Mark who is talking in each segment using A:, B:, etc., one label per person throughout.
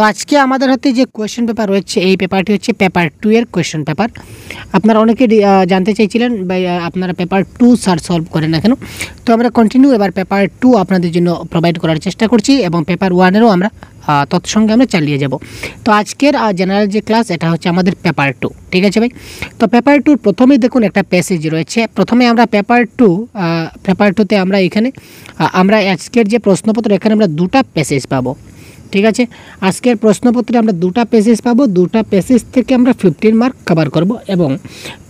A: আজকে আমাদের হাতে যে কোয়েশ্চেন পেপার রয়েছে এই পেপারটি হচ্ছে পেপার 2 এর কোয়েশ্চেন পেপার। আপনারা অনেকে জানতে চাইছিলেন ভাই আপনারা পেপার 2 সলভ করেন না কেন। তো আমরা কন্টিনিউ এবার পেপার 2 আপনাদের জন্য প্রোভাইড করার চেষ্টা করছি এবং পেপার 1 এরও আমরা তৎসঙ্গে আমরা চালিয়ে যাব। তো আজকের জেনারেল যে ক্লাস এটা হচ্ছে আমাদের পেপার 2, ঠিক আছে ভাই। তো পেপার 2 প্রথমেই দেখুন একটা প্যাসেজ রয়েছে। প্রথমে আমরা পেপার 2তে আমরা এখানে আমরা আজকের যে প্রশ্নপত্র এখানে আমরা দুটা প্যাসেজ পাবো, ঠিক আছে। আজকের প্রশ্নপত্রে আমরা দুটা পেজেস পাবো, দুটা পেজেস থেকে আমরা 15 মার্ক কভার করব এবং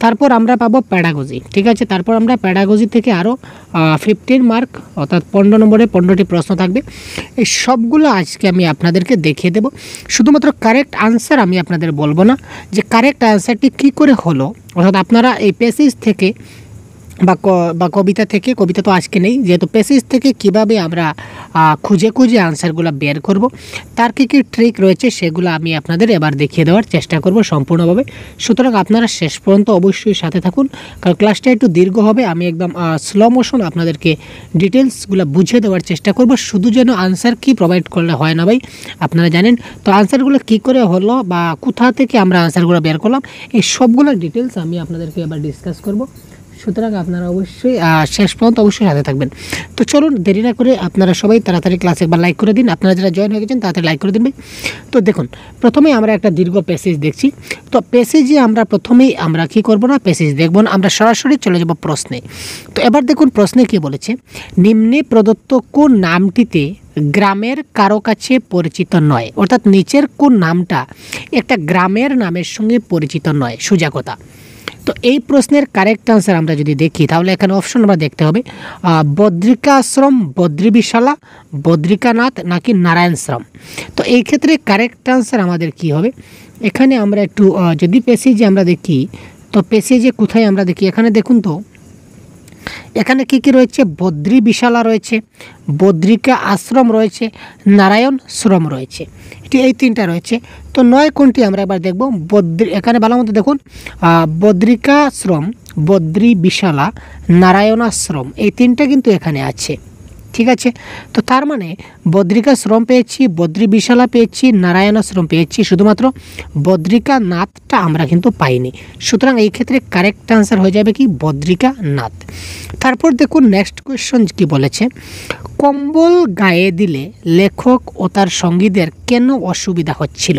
A: তারপর আমরা পাবো প্যাডাগজি, ঠিক আছে। তারপর আমরা প্যাডাগজি থেকে আরও 15 মার্ক অর্থাৎ 15 নম্বরে 15টি প্রশ্ন থাকবে। এই সবগুলো আজকে আমি আপনাদেরকে দেখিয়ে দেব। শুধুমাত্র কারেক্ট আনসার আমি আপনাদের বলবো না যে কারেক্ট আনসারটি কী করে হলো, অর্থাৎ আপনারা এই পেজেস থেকে বা কবিতা থেকে, কবিতা তো আজকে নেই যেহেতু, পেসেজ থেকে কিভাবে আমরা খুঁজে আনসারগুলো বের করব তার কী ট্রিক রয়েছে সেগুলো আমি আপনাদের এবার দেখিয়ে দেওয়ার চেষ্টা করব সম্পূর্ণভাবে। সুতরাং আপনারা শেষ পর্যন্ত অবশ্যই সাথে থাকুন, কারণ ক্লাসটা একটু দীর্ঘ হবে। আমি একদম স্লো মোশন আপনাদেরকে ডিটেলসগুলো বুঝিয়ে দেওয়ার চেষ্টা করব, শুধু যেন আনসার কি প্রোভাইড করলে হয় না ভাই, আপনারা জানেন। তো আনসারগুলো কী করে হলো বা কোথা থেকে আমরা আনসারগুলো বের করলাম এই সবগুলো ডিটেলস আমি আপনাদেরকে এবার ডিসকাস করব। সুতরাং আপনারা অবশ্যই শেষ পর্যন্ত অবশ্যই সাথে থাকবেন। তো চলুন দেরি না করে আপনারা সবাই তাড়াতাড়ি ক্লাসে একবার লাইক করে দিন, আপনারা যারা জয়েন হয়ে গেছেন তাড়াতাড়ি লাইক করে দিন ভাই। তো দেখুন প্রথমে আমরা একটা দীর্ঘ প্যাসেজ দেখছি। তো প্যাসেজে আমরা প্রথমেই আমরা কী করব না, প্যাসেজ দেখব না, আমরা সরাসরি চলে যাব প্রশ্নে। তো এবার দেখুন প্রশ্নে কী বলেছে, নিম্নে প্রদত্ত কোন নামটিতে গ্রামের কারো কাছে পরিচিত নয়, অর্থাৎ নিচের কোন নামটা একটা গ্রামের নামের সঙ্গে পরিচিত নয়, সোজা কথা। তো এই প্রশ্নের কারেক্ট আনসার আমরা যদি দেখি তাহলে এখানে অপশন আমরা দেখতে হবে বদ্রিকা আশ্রম, বদ্রিবিশালা, বদ্রিকানাথ নাকি নারায়ণশ্রম। তো এই ক্ষেত্রে কারেক্ট আনসার আমাদের কি হবে, এখানে আমরা একটু যদি প্যাসেজে আমরা দেখি, তো প্যাসেজে কোথায় আমরা দেখি, এখানে দেখুন তো এখানে কি কি রয়েছে, বদ্রিবিশালা রয়েছে, বদ্রিকা আশ্রম রয়েছে, নারায়ণ শ্রম রয়েছে, এই তিনটা রয়েছে। তো নয় কোনটি আমরা এবার দেখব, এখানে ভালো মতো দেখুন বদ্রিকাশ্রম, বদ্রিবিশালা, নারায়ণাশ্রম এই তিনটা কিন্তু এখানে আছে, ঠিক আছে। তো তার মানে বদ্রিকাশ্রম পেয়েছি, বদ্রিবিশালা পেয়েছি, নারায়ণাশ্রম পেয়েছি, শুধুমাত্র বদ্রিকানাথটা আমরা কিন্তু পাইনি। সুতরাং এই ক্ষেত্রে কারেক্ট আনসার হয়ে যাবে কি বদ্রিকানাথ। তারপর দেখুন নেক্সট কোয়েশ্চন কি বলেছে, কম্বল গায়ে দিলে লেখক ও তার সঙ্গীদের কেন অসুবিধা হচ্ছিল।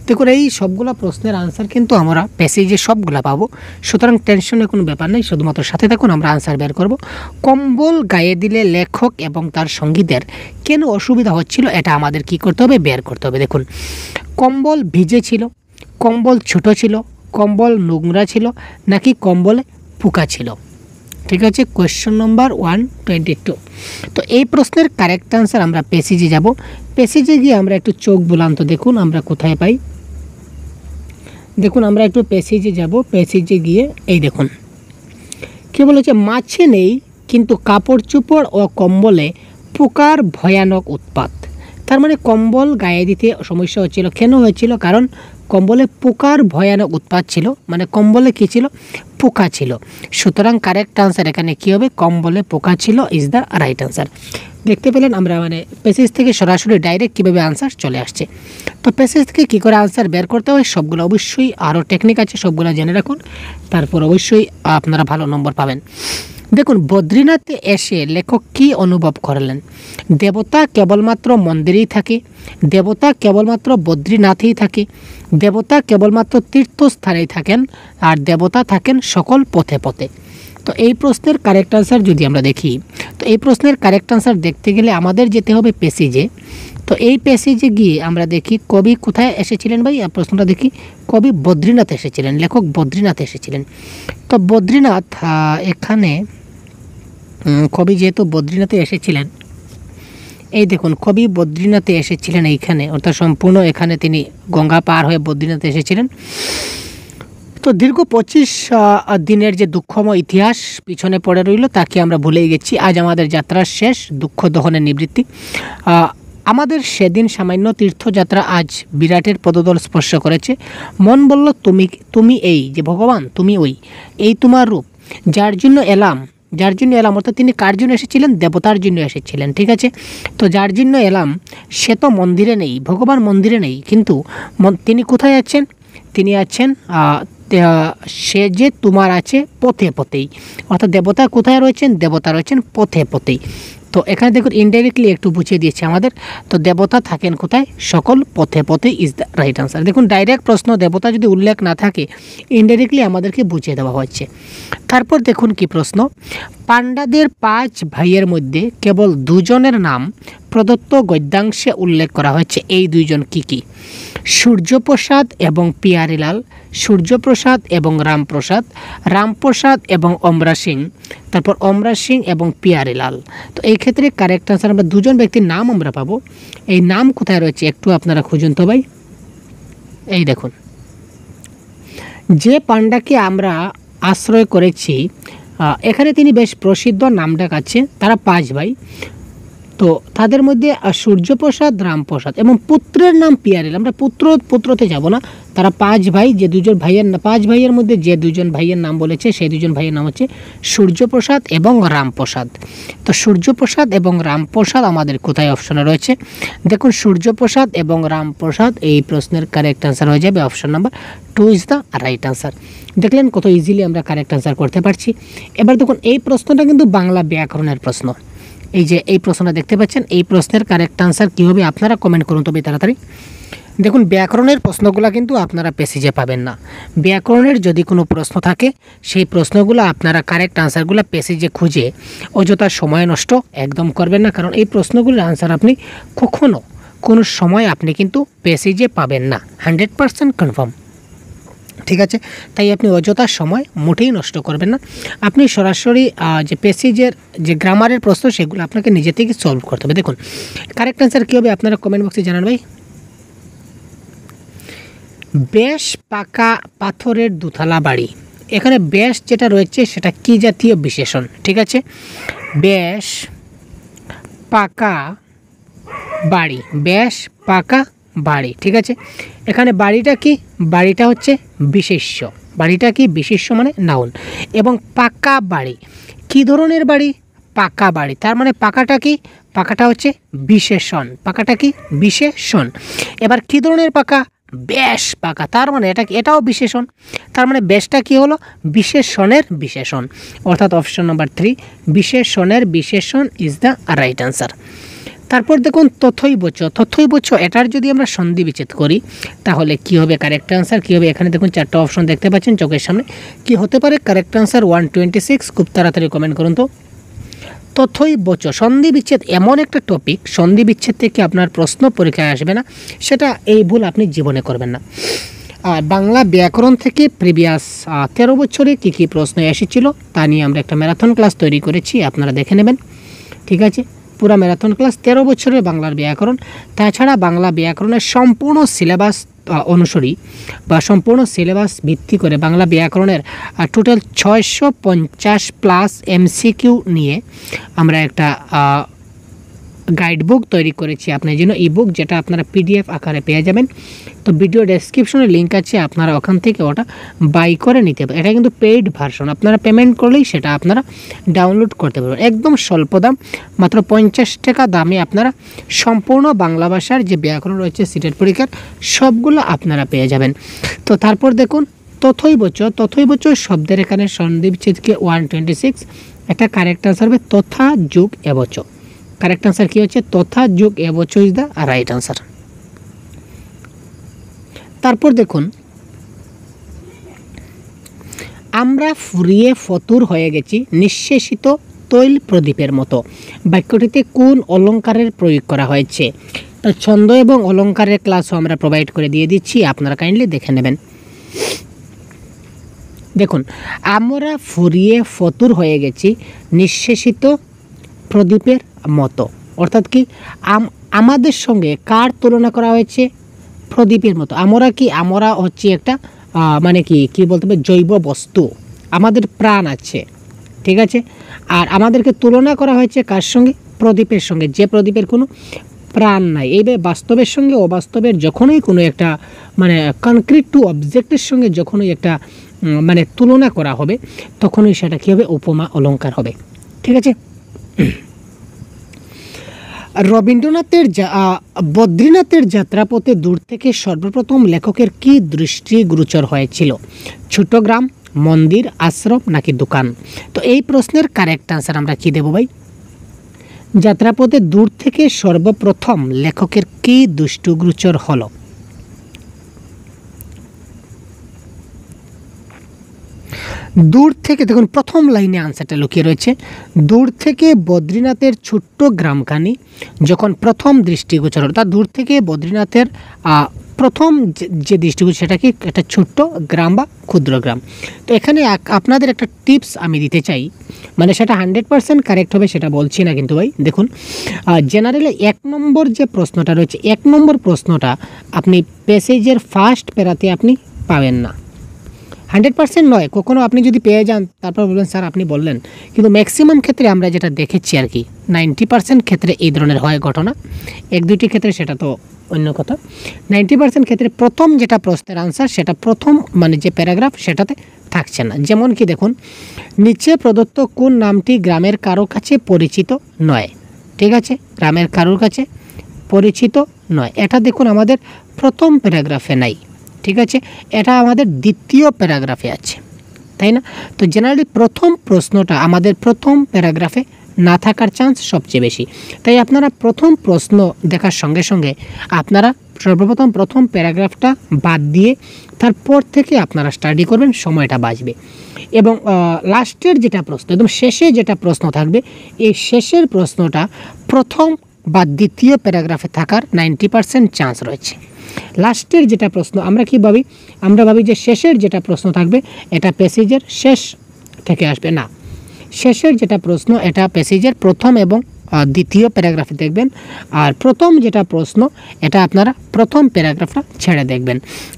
A: দেখুন এই সবগুলো প্রশ্নের আনসার কিন্তু আমরা প্যাসেজে সবগুলো পাবো, সুতরাং টেনশনের কোনো ব্যাপার নেই, শুধুমাত্র সাথে থাকুন, আমরা আনসার বের করব। কম্বল গায়ে দিলে লেখক এবং তার সঙ্গীদের কেন অসুবিধা হচ্ছিল এটা আমাদের কি করতে হবে, বের করতে হবে। দেখুন কম্বল ভিজে ছিল, কম্বল ছোট ছিল, কম্বল নোংরা ছিল নাকি কম্বলে পোকা ছিল, ঠিক আছে। কোয়েশ্চন নম্বর 122। তো এই প্রশ্নের কারেক্ট আনসার আমরা প্যাসেজে যাব। প্যাসেজে গিয়ে আমরা একটু চোখ বুলান, তো দেখুন আমরা কোথায় পাই, দেখুন আমরা একটু প্যাসেজে যাব। প্যাসেজে গিয়ে এই দেখুন কী বলেছে, মাছে নেই কিন্তু কাপড় চোপড় ও কম্বলে পোকার ভয়ানক উৎপাত। তার মানে কম্বল গায়ে দিতে সমস্যা হচ্ছিল, কেন হয়েছিল, কারণ কম্বলে পোকার ভয়ানক উৎপাত ছিল, মানে কম্বলে কী ছিল, পোকা ছিল। সুতরাং কারেক্ট আনসার এখানে কী হবে, কম্বলে পোকা ছিল ইজ দ্য রাইট আনসার। দেখতে পেলেন আমরা মানে প্যাসেজ থেকে সরাসরি ডাইরেক্ট কীভাবে আনসার চলে আসছে। তো প্যাসেজ থেকে কী করে আনসার বের করতে হয় সবগুলো অবশ্যই আরও টেকনিক আছে, সবগুলো জেনে রাখুন, তারপর অবশ্যই আপনারা ভালো নম্বর পাবেন। দেখুন বদ্রীনাথে এসে লেখক কী অনুভব করলেন, দেবতা কেবলমাত্র মন্দিরেই থাকে, দেবতা কেবলমাত্র বদ্রীনাথেই থাকে, দেবতা কেবলমাত্র তীর্থস্থানেই থাকেন, আর দেবতা থাকেন সকল পথে পথে। তো এই প্রশ্নের কারেক্ট আনসার যদি আমরা দেখি, তো এই প্রশ্নের কারেক্ট আনসার দেখতে গেলে আমাদের যেতে হবে প্যাসেজে। তো এই প্যাসেজে গিয়ে আমরা দেখি কবি কোথায় এসেছিলেন ভাই, প্রশ্নটা দেখি, কবি বদ্রীনাথ এসেছিলেন, লেখক বদ্রীনাথ এসেছিলেন। তো বদ্রীনাথ এখানে কবি যেহেতু বদ্রীনাথে এসেছিলেন, এই দেখুন কবি বদ্রীনাথে এসেছিলেন এইখানে, অর্থাৎ সম্পূর্ণ এখানে তিনি গঙ্গা পার হয়ে বদ্রীনাথে এসেছিলেন। তো দীর্ঘ 25 দিনের যে দুঃখময় ইতিহাস পিছনে পড়ে রইল তাকে আমরা ভুলেই গেছি, আজ আমাদের যাত্রার শেষ, দুঃখ দহনের নিবৃত্তি। আমাদের সেদিন সামান্য তীর্থযাত্রা আজ বিরাটের পদতল স্পর্শ করেছে। মন বলল তুমি এই যে ভগবান, তুমি ওই, এই তোমার রূপ, যার জন্য এলাম যার জন্য এলাম অর্থাৎ তিনি কার জন্য এসেছিলেন? দেবতার জন্য এসেছিলেন। ঠিক আছে, তো যার জন্য এলাম সে তো মন্দিরে নেই, ভগবান মন্দিরে নেই, কিন্তু তিনি কোথায় আছেন? তিনি আছেন সে যে তোমার আছে পথে পথেই, অর্থাৎ দেবতা কোথায় রয়েছেন? দেবতা রয়েছেন পথে পথেই। তো এখানে দেখুন ইনডাইরেক্টলি একটু বুঝিয়ে দিয়েছে আমাদের। তো দেবতা থাকেন কোথায়? সকল পথে পথে ইজ দ্য রাইট আনসার। দেখুন ডাইরেক্ট প্রশ্ন দেবতা যদি উল্লেখ না থাকে, ইনডাইরেক্টলি আমাদেরকে বুঝিয়ে দেওয়া হচ্ছে। তারপর দেখুন কি প্রশ্ন, পাণ্ডাদের 5 ভাইয়ের মধ্যে কেবল 2 জনের নাম প্রদত্ত গদ্যাংশে উল্লেখ করা হয়েছে। এই 2 জন কি কি? সূর্যপ্রসাদ এবং পিয়ারিলাল, সূর্যপ্রসাদ এবং রামপ্রসাদ, রামপ্রসাদ এবং অমরা সিং, তারপর অমরা সিং এবং পিয়ারিলাল। তো এই ক্ষেত্রে কারেক্ট আনসার আমরা 2 জন ব্যক্তির নাম আমরা পাবো। এই নাম কোথায় রয়েছে একটু আপনারা খুঁজুন তো ভাই। এই দেখুন, যে পাণ্ডাকে আমরা আশ্রয় করেছি এখানে তিনি বেশ প্রসিদ্ধ, নামডাক আছে। তারা 5 ভাই, তো তাদের মধ্যে সূর্যপ্রসাদ, রামপ্রসাদ এবং পুত্রের নাম পিয়ারিলাল। আমরা পুত্রতে যাব না, তারা 5 ভাই। যে 2 জন ভাইয়ের 5 ভাইয়ের মধ্যে যে 2 জন ভাইয়ের নাম বলেছে সেই 2 জন ভাইয়ের নাম হচ্ছে সূর্যপ্রসাদ এবং রামপ্রসাদ। তো সূর্যপ্রসাদ এবং রামপ্রসাদ আমাদের কোথায় অপশনে রয়েছে? দেখুন সূর্যপ্রসাদ এবং রামপ্রসাদ, এই প্রশ্নের কারেক্ট আনসার হয়ে যাবে option number 2 is the right answer. দেখলেন কত ইজিলি আমরা কারেক্ট আনসার করতে পারছি। এবার দেখুন এই প্রশ্নটা কিন্তু বাংলা ব্যাকরণের প্রশ্ন। এই যে এই প্রশ্নটা দেখতে পাচ্ছেন, এই প্রশ্নের কারেক্ট আনসার কী হবে আপনারা কমেন্ট করুন তবে তাড়াতাড়ি। দেখুন ব্যাকরণের প্রশ্নগুলো কিন্তু আপনারা প্যাসেজে পাবেন না। ব্যাকরণের যদি কোনো প্রশ্ন থাকে সেই প্রশ্নগুলো আপনারা কারেক্ট আনসারগুলো প্যাসেজে খুঁজে অযথা সময় নষ্ট একদম করবেন না, কারণ এই প্রশ্নগুলোর আনসার আপনি কখনো কোনো সময় আপনি কিন্তু প্যাসেজে পাবেন না, 100% কনফার্ম। ঠিক আছে, তাই আপনি অযথা সময় মোটেই নষ্ট করবেন না। আপনি সরাসরি যে প্যাসেজের যে গ্রামারের প্রশ্ন সেগুলো আপনাকে নিজে থেকে সলভ করতে হবে। দেখুন কারেক্ট আনসার কী হবে আপনারা কমেন্ট বক্সে জানান ভাই। বেশ পাকা পাথরের দুতলা বাড়ি, এখানে বেশ যেটা রয়েছে সেটা কি জাতীয় বিশেষণ? ঠিক আছে, বেশ পাকা বাড়ি, বেশ পাকা বাড়ি। ঠিক আছে, এখানে বাড়িটা কি? বাড়িটা হচ্ছে বিশেষ্য। বাড়িটা কি? বিশেষ্য মানে নাউন। এবং পাকা বাড়ি কি ধরনের বাড়ি? পাকা বাড়ি, তার মানে পাকাটা কি? পাকাটা হচ্ছে বিশেষণ। পাকাটা কি? বিশেষণ। এবার কি ধরনের পাকা? বেশ পাকা, তার মানে এটাও বিশেষণ। তার মানে বেশটা কি হলো? বিশেষণের বিশেষণ, অর্থাৎ অপশন নাম্বার 3 বিশেষণের বিশেষণ ইজ দ্য রাইট আনসার। তারপর দেখুন তথৈবচ, তথৈবচ এটার যদি আমরা সন্ধি বিচ্ছেদ করি তাহলে কি হবে? কারেক্ট আনসার কি হবে? এখানে দেখুন 4টা অপশন দেখতে পাচ্ছেন চোখের সামনে। কি হতে পারে কারেক্ট আনসার? 126। খুব তাড়াতাড়ি কমেন্ট করুন তো। তথৈবচ সন্ধি বিচ্ছেদ এমন একটা টপিক, সন্ধি বিচ্ছেদ থেকে আপনার প্রশ্ন পরীক্ষায় আসবে না, সেটা এই ভুল আপনি জীবনে করবেন না। আর বাংলা ব্যাকরণ থেকে প্রিভিয়াস 13 বছরে কী কী প্রশ্ন এসেছিল তা নিয়ে আমরা একটা ম্যারাথন ক্লাস তৈরি করেছি, আপনারা দেখে নেবেন। ঠিক আছে, পুরা ম্যারাথন ক্লাস 13 বছরের বাংলার ব্যাকরণ। তাছাড়া বাংলা ব্যাকরণের সম্পূর্ণ সিলেবাস অনুসরী বা সম্পূর্ণ সিলেবাস ভিত্তি করে বাংলা ব্যাকরণের টোটাল 650+ MCQ নিয়ে আমরা একটা গাইড বুক তৈরি করেছি আপনার জন্য, ই বুক, যেটা আপনারা PDF আকারে পেয়ে যাবেন। তো ভিডিও ডেসক্রিপশনে লিঙ্ক আছে, আপনারা ওখান থেকে ওটা বাই করে নিতে পারেন। এটা কিন্তু পেইড ভার্সন, আপনারা পেমেন্ট করলেই সেটা আপনারা ডাউনলোড করতে পারবেন। একদম স্বল্প দাম, মাত্র 50 টাকা দামে আপনারা সম্পূর্ণ বাংলা ভাষার যে ব্যাকরণ রয়েছে সিটেট পরীক্ষার সবগুলো আপনারা পেয়ে যাবেন। তো তারপর দেখুন তথৈবচ, তথৈবচ শব্দের এখানে সন্ধি বিচ্ছেদকে 126, একটা কারেক্ট আনসার হবে তথা যোগ এবচ। কারেক্ট আনসার কি হচ্ছে? তথা যোগ এবচ ইজ দ্য রাইট আনসার। তারপর দেখুন আমরা ফুরিয়ে ফতুর হয়ে গেছি নিঃশেষিত তৈল প্রদীপের মতো, বাক্যটিতে কোন অলঙ্কারের প্রয়োগ করা হয়েছে? ছন্দ এবং অলঙ্কারের ক্লাসও আমরা প্রোভাইড করে দিয়ে দিচ্ছি, আপনারা কাইন্ডলি দেখে নেবেন। দেখুন আমরা ফুরিয়ে ফতুর হয়ে গেছি নিঃশেষিত প্রদীপের মতো, অর্থাৎ কি আমাদের সঙ্গে কার তুলনা করা হয়েছে? প্রদীপের মতো। আমরা কি? আমরা হচ্ছে একটা মানে কি বলতে হবে? জৈব বস্তু, আমাদের প্রাণ আছে। ঠিক আছে, আর আমাদেরকে তুলনা করা হয়েছে কার সঙ্গে? প্রদীপের সঙ্গে, যে প্রদীপের কোনো প্রাণ নাই। এইভাবে বাস্তবের সঙ্গে অবাস্তবের যখনই কোনো একটা মানে কনক্রিট টু অবজেক্টের সঙ্গে যখনই একটা মানে তুলনা করা হবে, তখনই সেটা কী হবে, উপমা অলঙ্কার হবে। ঠিক আছে। রবীন্দ্রনাথের বদ্রীনাথের যাত্রাপথে দূর থেকে সর্বপ্রথম লেখকের কি দৃষ্টিগোচর হয়েছিল? ছোট গ্রাম, মন্দির, আশ্রম নাকি দোকান? তো এই প্রশ্নের কারেক্ট আনসার আমরা কি দেব ভাই? যাত্রাপথে দূর থেকে সর্বপ্রথম লেখকের কি দৃষ্টিগোচর হলো? দূর থেকে, দেখুন প্রথম লাইনে আনসারটা লুকিয়ে রয়েছে। দূর থেকে বদ্রীনাথের ছোট্ট গ্রামখানি যখন প্রথম দৃষ্টিগোচর হলো, তার দূর থেকে বদ্রীনাথের প্রথম যে দৃষ্টিগোচর সেটা কি একটা ছোট্ট গ্রাম বা ক্ষুদ্র গ্রাম। তো এখানে আপনাদের একটা টিপস আমি দিতে চাই, মানে সেটা 100% কারেক্ট হবে সেটা বলছি না কিন্তু ভাই। দেখুন জেনারেলি 1 নম্বর যে প্রশ্নটা রয়েছে, 1 নম্বর প্রশ্নটা আপনি প্যাসেজের ফার্স্ট প্যারাতে আপনি পাবেন না। 100% নয়, কখনো আপনি যদি পেয়ে যান তারপর বলবেন স্যার আপনি বললেন, কিন্তু ম্যাক্সিমাম ক্ষেত্রে আমরা যেটা দেখেছি আর কি 90% ক্ষেত্রে এই ধরনের হয় ঘটনা। 1-2টি ক্ষেত্রে সেটা তো অন্য কথা। 90% ক্ষেত্রে প্রথম যেটা প্রশ্নের আনসার সেটা প্রথম মানে যে প্যারাগ্রাফ সেটাতে থাকছে না। যেমন কি দেখুন, নিচে প্রদত্ত কোন নামটি গ্রামের কারো কাছে পরিচিত নয়? ঠিক আছে, গ্রামের কারোর কাছে পরিচিত নয়, এটা দেখুন আমাদের প্রথম প্যারাগ্রাফে নাই। ঠিক আছে, এটা আমাদের দ্বিতীয় প্যারাগ্রাফে আছে, তাই না? তো জেনারেলি প্রথম প্রশ্নটা আমাদের প্রথম প্যারাগ্রাফে না থাকার চান্স সবচেয়ে বেশি। তাই আপনারা প্রথম প্রশ্ন দেখার সঙ্গে সঙ্গে আপনারা সর্বপ্রথম প্রথম প্যারাগ্রাফটা বাদ দিয়ে তারপর থেকে আপনারা স্টাডি করবেন, সময়টা বাঁচবে। এবং লাস্টের যেটা প্রশ্ন, একদম শেষে যেটা প্রশ্ন থাকবে, এই শেষের প্রশ্নটা প্রথম বা দ্বিতীয় প্যারাগ্রাফে থাকার 90% চান্স রয়েছে। লাস্টের যেটা প্রশ্ন আমরা কি ভাবি, আমরা ভাবি যে শেষের যেটা প্রশ্ন থাকবে এটা প্যাসেজের শেষ থেকে আসবে না। শেষের যেটা প্রশ্ন এটা প্যাসেজের প্রথম এবং দ্বিতীয় প্যারাগ্রাফে দেখবেন, আর প্রথম যেটা প্রশ্ন এটা আপনারা প্রথম প্যারাগ্রাফটা ছেড়ে দেখবেন,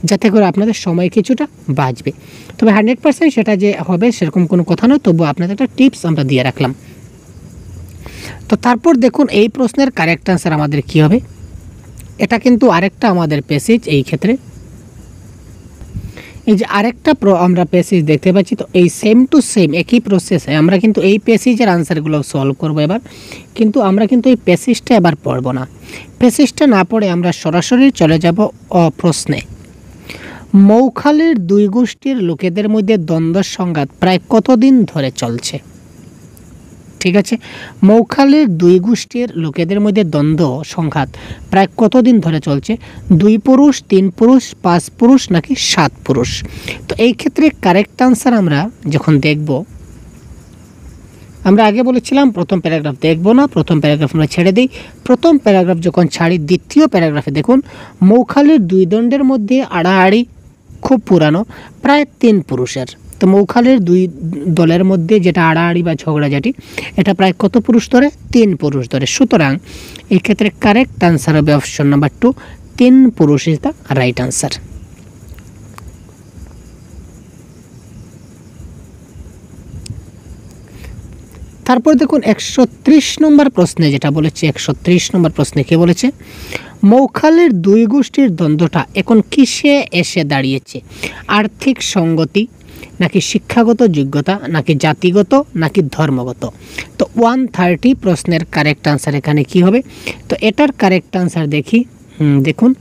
A: যাতে করে আপনাদের সময় কিছুটা বাঁচবে। তবে 100% সেটা যে হবে সেরকম কোনো কথা নয়, তবু আপনাদের একটা টিপস আমরা দিয়ে রাখলাম। তো তারপর দেখুন এই প্রশ্নের কারেক্ট আনসার আমাদের কি হবে? এটা কিন্তু আরেকটা আমাদের প্যাসেজ, এই ক্ষেত্রে এই যে আরেকটা আমরা প্যাসেজ দেখতে পাচ্ছি। তো এই সেম টু সেম একই প্রসেসে আমরা কিন্তু এই প্যাসেজের আনসারগুলো সলভ করব এবার, কিন্তু আমরা কিন্তু এই প্যাসেজটা এবার পড়ব না। প্যাসেজটা না পড়ে আমরা সরাসরি চলে যাব প্রশ্নে। মৌখালীর দুই গোষ্ঠীর লোকেদের মধ্যে দ্বন্দ্ব সংঘাত প্রায় কতদিন ধরে চলছে? ঠিক আছে, মৌখালীর দুই গোষ্ঠীর লোকেদের মধ্যে দ্বন্দ্ব সংঘাত প্রায় কতদিন ধরে চলছে? 2 পুরুষ, 3 পুরুষ, 5 পুরুষ নাকি 7 পুরুষ? তো এই ক্ষেত্রে কারেক্ট আনসার আমরা যখন দেখব, আমরা আগে বলেছিলাম প্রথম প্যারাগ্রাফ দেখব না, প্রথম প্যারাগ্রাফ আমরা ছেড়ে দিই। প্রথম প্যারাগ্রাফ যখন ছাড়ি, দ্বিতীয় প্যারাগ্রাফে দেখুন মৌখালীর দুই দণ্ডের মধ্যে আড়াআড়ি খুব পুরানো, প্রায় 3 পুরুষের। তো মৌখালীর দুই দলের মধ্যে যেটা আড়াআড়ি বা ঝগড়াঝাটি, এটা প্রায় কত পুরুষ ধরে? 3 পুরুষ ধরে। সুতরাং এই ক্ষেত্রে কারেক্ট আনসার হবে অপশন নাম্বার 2, 3 পুরুষ ইজ দ্য রাইট আনসার। তারপর দেখুন 130 নম্বর প্রশ্নে যেটা বলেছে, 130 নম্বর প্রশ্নে কে বলেছে? মৌখালীর দুই গোষ্ঠীর দ্বন্দ্বটা এখন কিসে এসে দাঁড়িয়েছে? আর্থিক সঙ্গতি নাকি শিক্ষাগত যোগ্যতা নাকি জাতিগত নাকি ধর্মগত? তো 130 প্রশ্নের কারেক্ট আনসার এখানে কি হবে? তো এটার কারেক্ট আনসার দেখি। দেখুন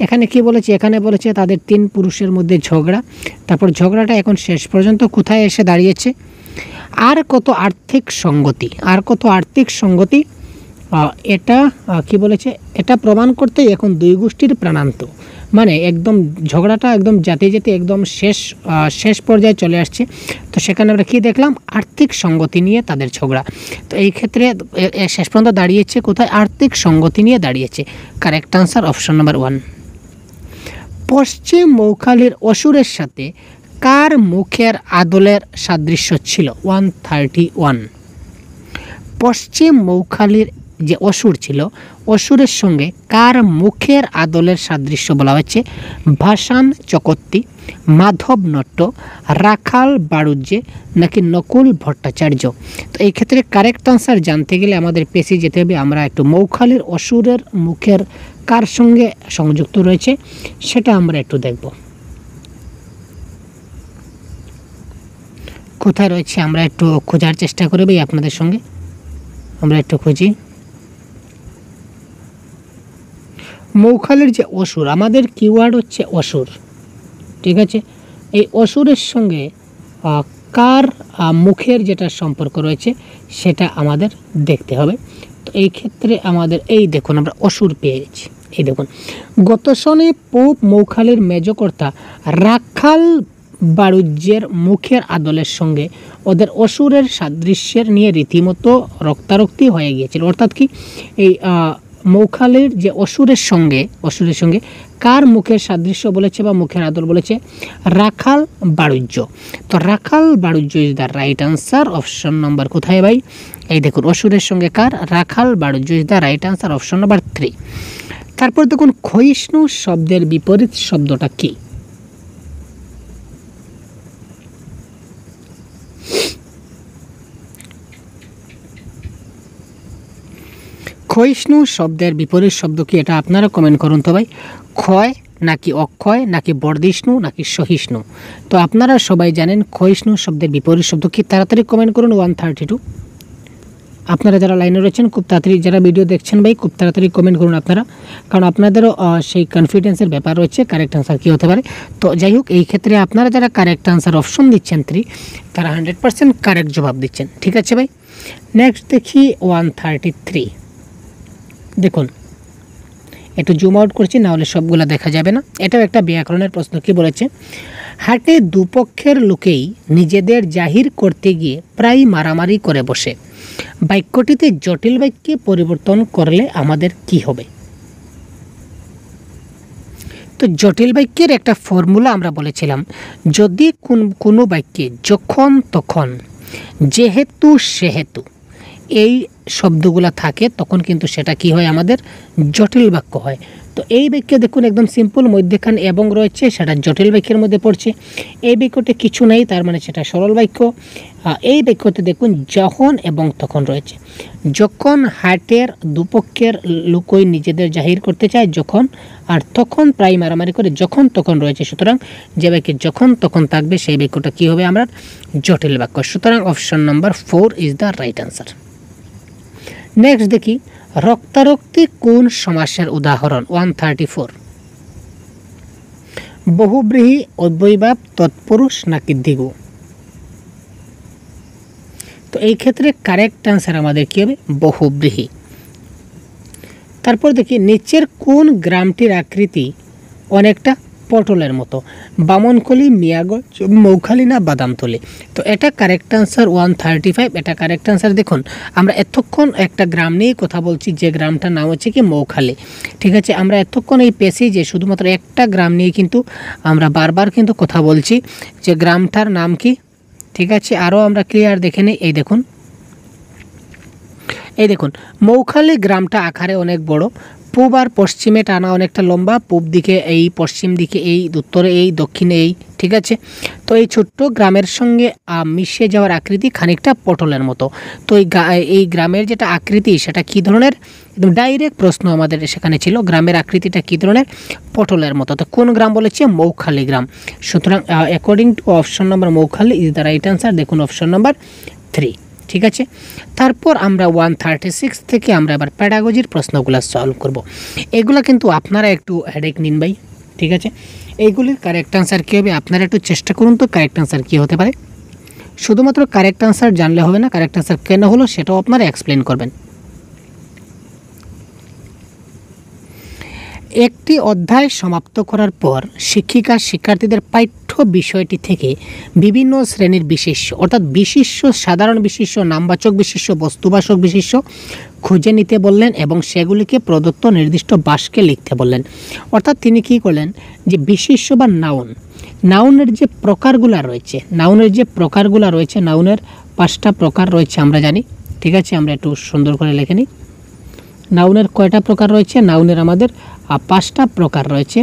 A: এখানে কি বলেছে, এখানে বলেছে তাদের 3 পুরুষের মধ্যে ঝগড়া, তারপর ঝগড়াটা এখন শেষ পর্যন্ত কোথায় এসে দাঁড়িয়েছে? আর কত আর্থিক সঙ্গতি, আর কত আর্থিক সঙ্গতি, এটা কি বলেছে, এটা প্রমাণ করতে এখন দুই গোষ্ঠীর প্রাণান্ত, মানে একদম ঝগড়াটা একদম যেতে যেতে একদম শেষ পর্যায়ে চলে আসছে। তো সেখানে আমরা কি দেখলাম? আর্থিক সঙ্গতি নিয়ে তাদের ঝগড়া। তো এই ক্ষেত্রে শেষ পর্যন্ত দাঁড়িয়েছে কোথায়? আর্থিক সঙ্গতি নিয়ে দাঁড়িয়েছে। Correct answer option number 1। পশ্চিম মৌখালীর অসুরের সাথে কার মুখের আদলের সাদৃশ্য ছিল? 131। পশ্চিম মৌখালীর যে অসুর ছিল, অসুরের সঙ্গে কার মুখের আদলের সাদৃশ্য বলা হচ্ছে? ভাসান চকর্তী, মাধব নট্ট, রাখাল বাড়ুজ্যে নাকি নকুল ভট্টাচার্য? তো এই ক্ষেত্রে কারেক্ট আনসার জানতে গেলে আমাদের পেশে যেতে হবে। আমরা একটু মৌখালীর অসুরের মুখের কার সঙ্গে সংযুক্ত রয়েছে সেটা আমরা একটু দেখব। কোথায় রয়েছে আমরা একটু খোঁজার চেষ্টা করি ভাই আপনাদের সঙ্গে। আমরা একটু খুঁজি। মৌখালির যে অসুর, আমাদের কিওয়ার্ড হচ্ছে অসুর, ঠিক আছে। এই অসুরের সঙ্গে কার মুখের যেটা সম্পর্ক রয়েছে সেটা আমাদের দেখতে হবে। তো এই ক্ষেত্রে আমাদের এই দেখুন আমরা অসুর পেয়ে গেছি। এই দেখুন, গত সনে পোপ মৌখালির মেজকর্তা রাখাল বাণিজ্যের মুখের আদলের সঙ্গে ওদের অসুরের সাদৃশ্যের নিয়ে রীতিমতো রক্তারক্তি হয়ে গিয়েছিল। অর্থাৎ কি, এই মৌখালির যে অসুরের সঙ্গে কার মুখের সাদৃশ্য বলেছে বা মুখের আদল বলেছে? রাখাল বাণিজ্য। তো রাখাল বাণিজ্য is the right answer. Option number কোথায় ভাই? এই দেখুন, অসুরের সঙ্গে কার? রাখাল বাণিজ্য is the right answer, option number 3। তারপর দেখুন, ক্ষয়িষ্ণু শব্দের বিপরীত শব্দটা কি? ক্ষয়িষ্ণু শব্দের বিপরীত শব্দ কি, এটা আপনারা কমেন্ট করুন তো ভাই। ক্ষয় নাকি অক্ষয় নাকি বর্ধিষ্ণু নাকি সহিষ্ণু? তো আপনারা সবাই জানেন ক্ষয়িষ্ণু শব্দের বিপরীত শব্দ কি? তাড়াতাড়ি কমেন্ট করুন। 132 আপনারা যারা লাইনে রয়েছেন খুব তাড়াতাড়ি, যারা ভিডিও দেখছেন ভাই খুব তাড়াতাড়ি কমেন্ট করুন আপনারা, কারণ আপনাদেরও সেই কনফিডেন্সের ব্যাপার রয়েছে কারেক্ট আনসার কী হতে পারে। তো যাই হোক, এই ক্ষেত্রে আপনারা যারা কারেক্ট আনসার অপশন দিচ্ছেন 3, তারা 100% কারেক্ট জবাব দিচ্ছেন, ঠিক আছে ভাই। নেক্সট দেখি 133। দেখুন, একটু জুম আউট করছি, না হলে সবগুলো দেখা যাবে না। এটাও একটা ব্যাকরণের প্রশ্ন। কি বলেছে? হাটে দুপক্ষের লোকেই নিজেদের জাহির করতে গিয়ে প্রায় মারামারি করে বসে। বাক্যটিতে জটিল বাক্যে পরিবর্তন করলে আমাদের কি হবে? তো জটিল বাক্যের একটা ফর্মুলা আমরা বলেছিলাম, যদি কোনো বাক্যে যখন তখন যেহেতু সেহেতু এই শব্দগুলো থাকে তখন কিন্তু সেটা কি হয়? আমাদের জটিল বাক্য হয়। তো এই বাক্যে দেখুন একদম সিম্পল, মধ্যেখানে এবং রয়েছে, সেটা জটিল বাক্যের মধ্যে পড়ছে। এই বাক্যতে কিছু নেই, তার মানে সেটা সরল বাক্য। এই বাক্যতে দেখুন যখন এবং তখন রয়েছে। যখন হাটের দুপক্ষের লোকই নিজেদের জাহির করতে চায় যখন, আর তখন প্রায় মারামারি করে যখন তখন রয়েছে। সুতরাং যে বাক্যে যখন তখন থাকবে সেই বাক্যটা কী হবে? আমরা জটিল বাক্য। সুতরাং option number 4 is the right answer. Next দেখি, রক্তারক্তি কোন সমাসের উদাহরণ? 134। বহুব্রীহি, অব্যয়ভাব, তৎপুরুষ নাকি দ্বিগু? তো এই ক্ষেত্রে কারেক্ট আনসার আমাদের কী হবে? বহুব্রীহি। তারপর দেখি, নিচের কোন গ্রামটির আকৃতি অনেকটা পটলের মতো? বামনকলি, মিয়াগঞ্জ, মৌখালি না বাদামতলি? তো এটা কারেক্ট আনসার 135। এটা কারেক্ট আনসার। দেখুন, আমরা এতক্ষণ একটা গ্রাম নিয়ে কথা বলছি, যে গ্রামটার নাম হচ্ছে কি মৌখালি, ঠিক আছে। আমরা এতক্ষণ এই প্যাসেজে শুধুমাত্র একটা গ্রাম নিয়ে কিন্তু আমরা বারবার কিন্তু কথা বলছি, যে গ্রামটার নাম কি, ঠিক আছে। আরও আমরা ক্লিয়ার দেখে নিই। এই দেখুন মৌখালি গ্রামটা আকারে অনেক বড়, পূব আর পশ্চিমে টানা অনেকটা লম্বা, পূব দিকে এই, পশ্চিম দিকে এই, উত্তরে এই, দক্ষিণে এই, ঠিক আছে। তো এই ছোট্ট গ্রামের সঙ্গে মিশে যাওয়ার আকৃতি খানিকটা পটলের মতো। তো এই গ্রামের যেটা আকৃতি সেটা কী ধরনের? একদম ডাইরেক্ট প্রশ্ন আমাদের সেখানে ছিল, গ্রামের আকৃতিটা কী ধরনের? পটলের মতো। তো কোন গ্রাম বলেছে? মৌখালি গ্রাম। সুতরাং according to option number Moukhali is the right answer. দেখুন অপশন নম্বর 3, ঠিক আছে। তারপর আমরা 136 থেকে আমরা এবার প্যাডাগজির প্রশ্নগুলো সলভ করব। এগুলো কিন্তু আপনারা একটু হেডেক নিন ভাই, ঠিক আছে। এইগুলির কারেক্ট আনসার কী হবে আপনারা একটু চেষ্টা করুন তো কারেক্ট আনসার কী হতে পারে। শুধুমাত্র কারেক্ট আনসার জানলে হবে না, কারেক্ট আনসার কেন হলো সেটাও আপনারা এক্সপ্লেন করবেন। একটি অধ্যায় সমাপ্ত করার পর শিক্ষিকা শিক্ষার্থীদের পাঠ্য বিষয়টি থেকে বিভিন্ন শ্রেণীর বিশেষ্য, অর্থাৎ বিশেষ্য, সাধারণ বিশেষ্য, নামবাচক বিশেষ্য, বস্তুবাচক বিশেষ্য খুঁজে নিতে বললেন এবং সেগুলিকে প্রদত্ত নির্দিষ্ট বাক্যে লিখতে বললেন। অর্থাৎ তিনি কী করলেন, যে বিশেষ্য বা নাউনের যে প্রকারগুলো রয়েছে, নাউনের 5টা প্রকার রয়েছে আমরা জানি, ঠিক আছে। আমরা একটু সুন্দর করে লিখে নিই। নাউনের কয়টা প্রকার রয়েছে? নাউনের আমাদের 5টা প্রকার রয়েছে।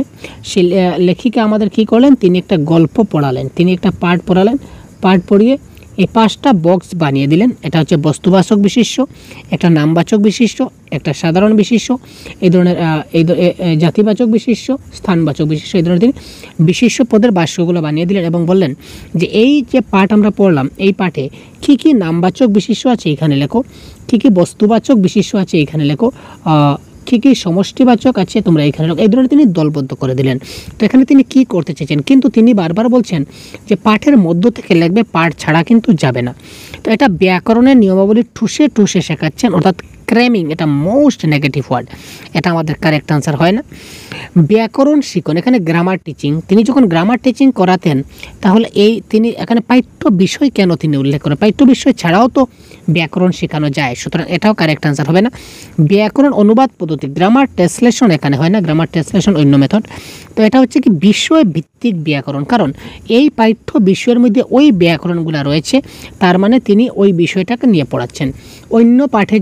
A: সেই লেখিকা আমাদের কী করলেন, তিনি একটা গল্প পড়ালেন, তিনি একটা পাঠ পড়ালেন, পাঠ পড়িয়ে এই 5টা বক্স বানিয়ে দিলেন। এটা হচ্ছে বস্তুবাচক বিশেষ্য, একটা নামবাচক বিশেষ্য, একটা সাধারণ বিশেষ্য, এই ধরনের জাতিবাচক বিশেষ্য, স্থানবাচক বিশেষ্য, এই ধরনের তিনি বিশেষ্য পদের বাক্যগুলো বানিয়ে দিলেন এবং বললেন যে এই যে পাঠ আমরা পড়লাম এই পাঠে কী কী নামবাচক বিশেষ্য আছে এখানে লেখো, কী কী বস্তুবাচক বিশেষ্য আছে এখানে লেখো, কী কী সমষ্টিবাচক আছে তোমরা এখানে লেখো। এই ধরনের তিনি দলবদ্ধ করে দিলেন। তো এখানে তিনি কি করতে চেয়েছেন, কিন্তু তিনি বারবার বলছেন যে পাঠের মধ্য থেকে লিখবে, পাঠ ছাড়া কিন্তু যাবে না। তো এটা ব্যাকরণের নিয়মাবলী ঠুসে ঠুসে শেখাচ্ছেন, অর্থাৎ ক্র্যামিং, এটা মোস্ট নেগেটিভ ওয়ার্ড, এটা আমাদের কারেক্ট আনসার হয় না। ব্যাকরণ শিখন, এখানে গ্রামার টিচিং, তিনি যখন গ্রামার টিচিং করাতেন তাহলে তিনি এখানে পাঠ্য বিষয় কেন তিনি উল্লেখ করেন, পাঠ্য বিষয় ছাড়াও তো ব্যাকরণ শেখানো যায়, সুতরাং এটাও কারেক্ট আনসার হবে না। ব্যাকরণ অনুবাদ পদ্ধতি, গ্রামার ট্রান্সলেশন এখানে হয় না, গ্রামার ট্রান্সলেশন অন্য মেথড। তো এটা হচ্ছে কি বিষয় ভিত্তিক ব্যাকরণ, কারণ এই পাঠ্য বিষয়ের মধ্যে ওই ব্যাকরণগুলো রয়েছে, তার মানে তিনি ওই বিষয়টাকে নিয়ে পড়াচ্ছেন। অন্য পাঠে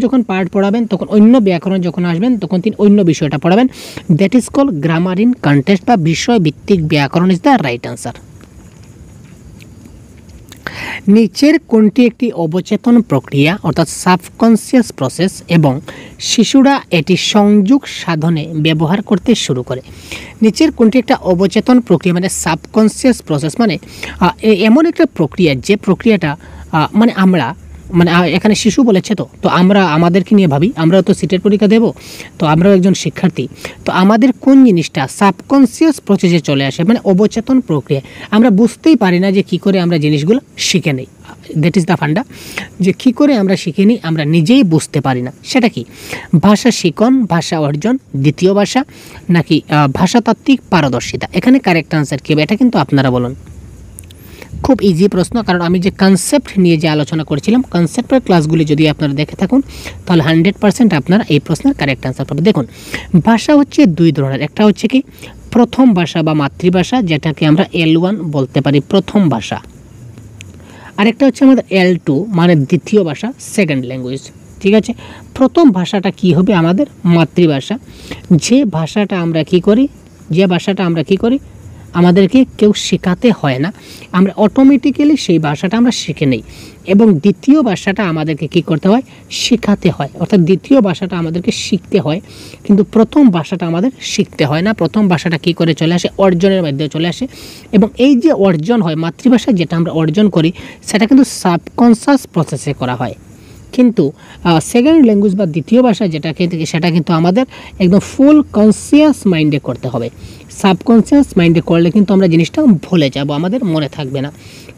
A: যখন পাঠ পড়াবেন তখন অন্য ব্যাকরণ যখন আসবেন তখন তিনি অন্য বিষয়টা পড়াবেন। That is call grammar in context বা বিষয় ভিত্তিক ব্যাকরণ ইজ দ্য রাইট আনসার। নিচের কোনটি একটি অবচেতন প্রক্রিয়া অর্থাৎ সাবকনসিয়াস প্রসেস এবং শিশুরা এটি সংযোগ সাধনে ব্যবহার করতে শুরু করে। নিচের কোনটি একটা অবচেতন প্রক্রিয়া মানে সাবকনসিয়াস প্রসেস মানে এমন একটা প্রক্রিয়া যে প্রক্রিয়াটা এখানে শিশু বলেছে, তো আমরা আমাদেরকে নিয়ে ভাবি, আমরাও তো সিটের পরীক্ষা দেব, তো আমরাও একজন শিক্ষার্থী, তো আমাদের কোন জিনিসটা সাবকনসিয়াস প্রসেসে চলে আসে, মানে অবচেতন প্রক্রিয়া, আমরা বুঝতেই পারি না যে কী করে আমরা জিনিসগুলো শিখে নিই। দ্যাট ইজ দ্য ফান্ডা, যে কী করে আমরা শিখে নিই আমরা নিজেই বুঝতে পারি না। সেটা কি ভাষা শিখন, ভাষা অর্জন, দ্বিতীয় ভাষা, নাকি ভাষাতাত্ত্বিক পারদর্শিতা? এখানে কারেক্ট আনসার কী হবে এটা কিন্তু আপনারা বলুন। খুব ইজি প্রশ্ন, কারণ আমি যে কনসেপ্ট নিয়ে যে আলোচনা করেছিলাম, কনসেপ্টের ক্লাসগুলি যদি আপনারা দেখে থাকুন তাহলে 100% আপনারা এই প্রশ্নের কারেক্ট আনসার পাবেন। দেখুন, ভাষা হচ্ছে দুই ধরনের, একটা হচ্ছে কি প্রথম ভাষা বা মাতৃভাষা, যেটাকে আমরা L1 বলতে পারি, প্রথম ভাষা, আরেকটা হচ্ছে আমাদের L2 মানে দ্বিতীয় ভাষা, সেকেন্ড ল্যাঙ্গুয়েজ। ঠিক আছে, প্রথম ভাষাটা কি হবে আমাদের মাতৃভাষা, যে ভাষাটা আমরা কি করি আমাদেরকে কেউ শেখাতে হয় না, আমরা অটোমেটিক্যালি সেই ভাষাটা আমরা শিখে নেই। এবং দ্বিতীয় ভাষাটা আমাদেরকে কি করতে হয়, শেখাতে হয়, অর্থাৎ দ্বিতীয় ভাষাটা আমাদেরকে শিখতে হয়, কিন্তু প্রথম ভাষাটা আমাদের শিখতে হয় না। প্রথম ভাষাটা কি করে চলে আসে, অর্জনের মাধ্যমে চলে আসে। এবং এই যে অর্জন হয় মাতৃভাষা, যেটা আমরা অর্জন করি সেটা কিন্তু সাবকনসিয়াস প্রসেসে করা হয়, কিন্তু সেকেন্ড ল্যাঙ্গুয়েজ বা দ্বিতীয় ভাষা সেটা কিন্তু আমাদের একদম ফুল কনসিয়াস মাইন্ডে করতে হবে। সাবকনসিয়াস মাইন্ডে করলে কিন্তু আমরা জিনিসটা ভুলে যাব, আমাদের মনে থাকবে না।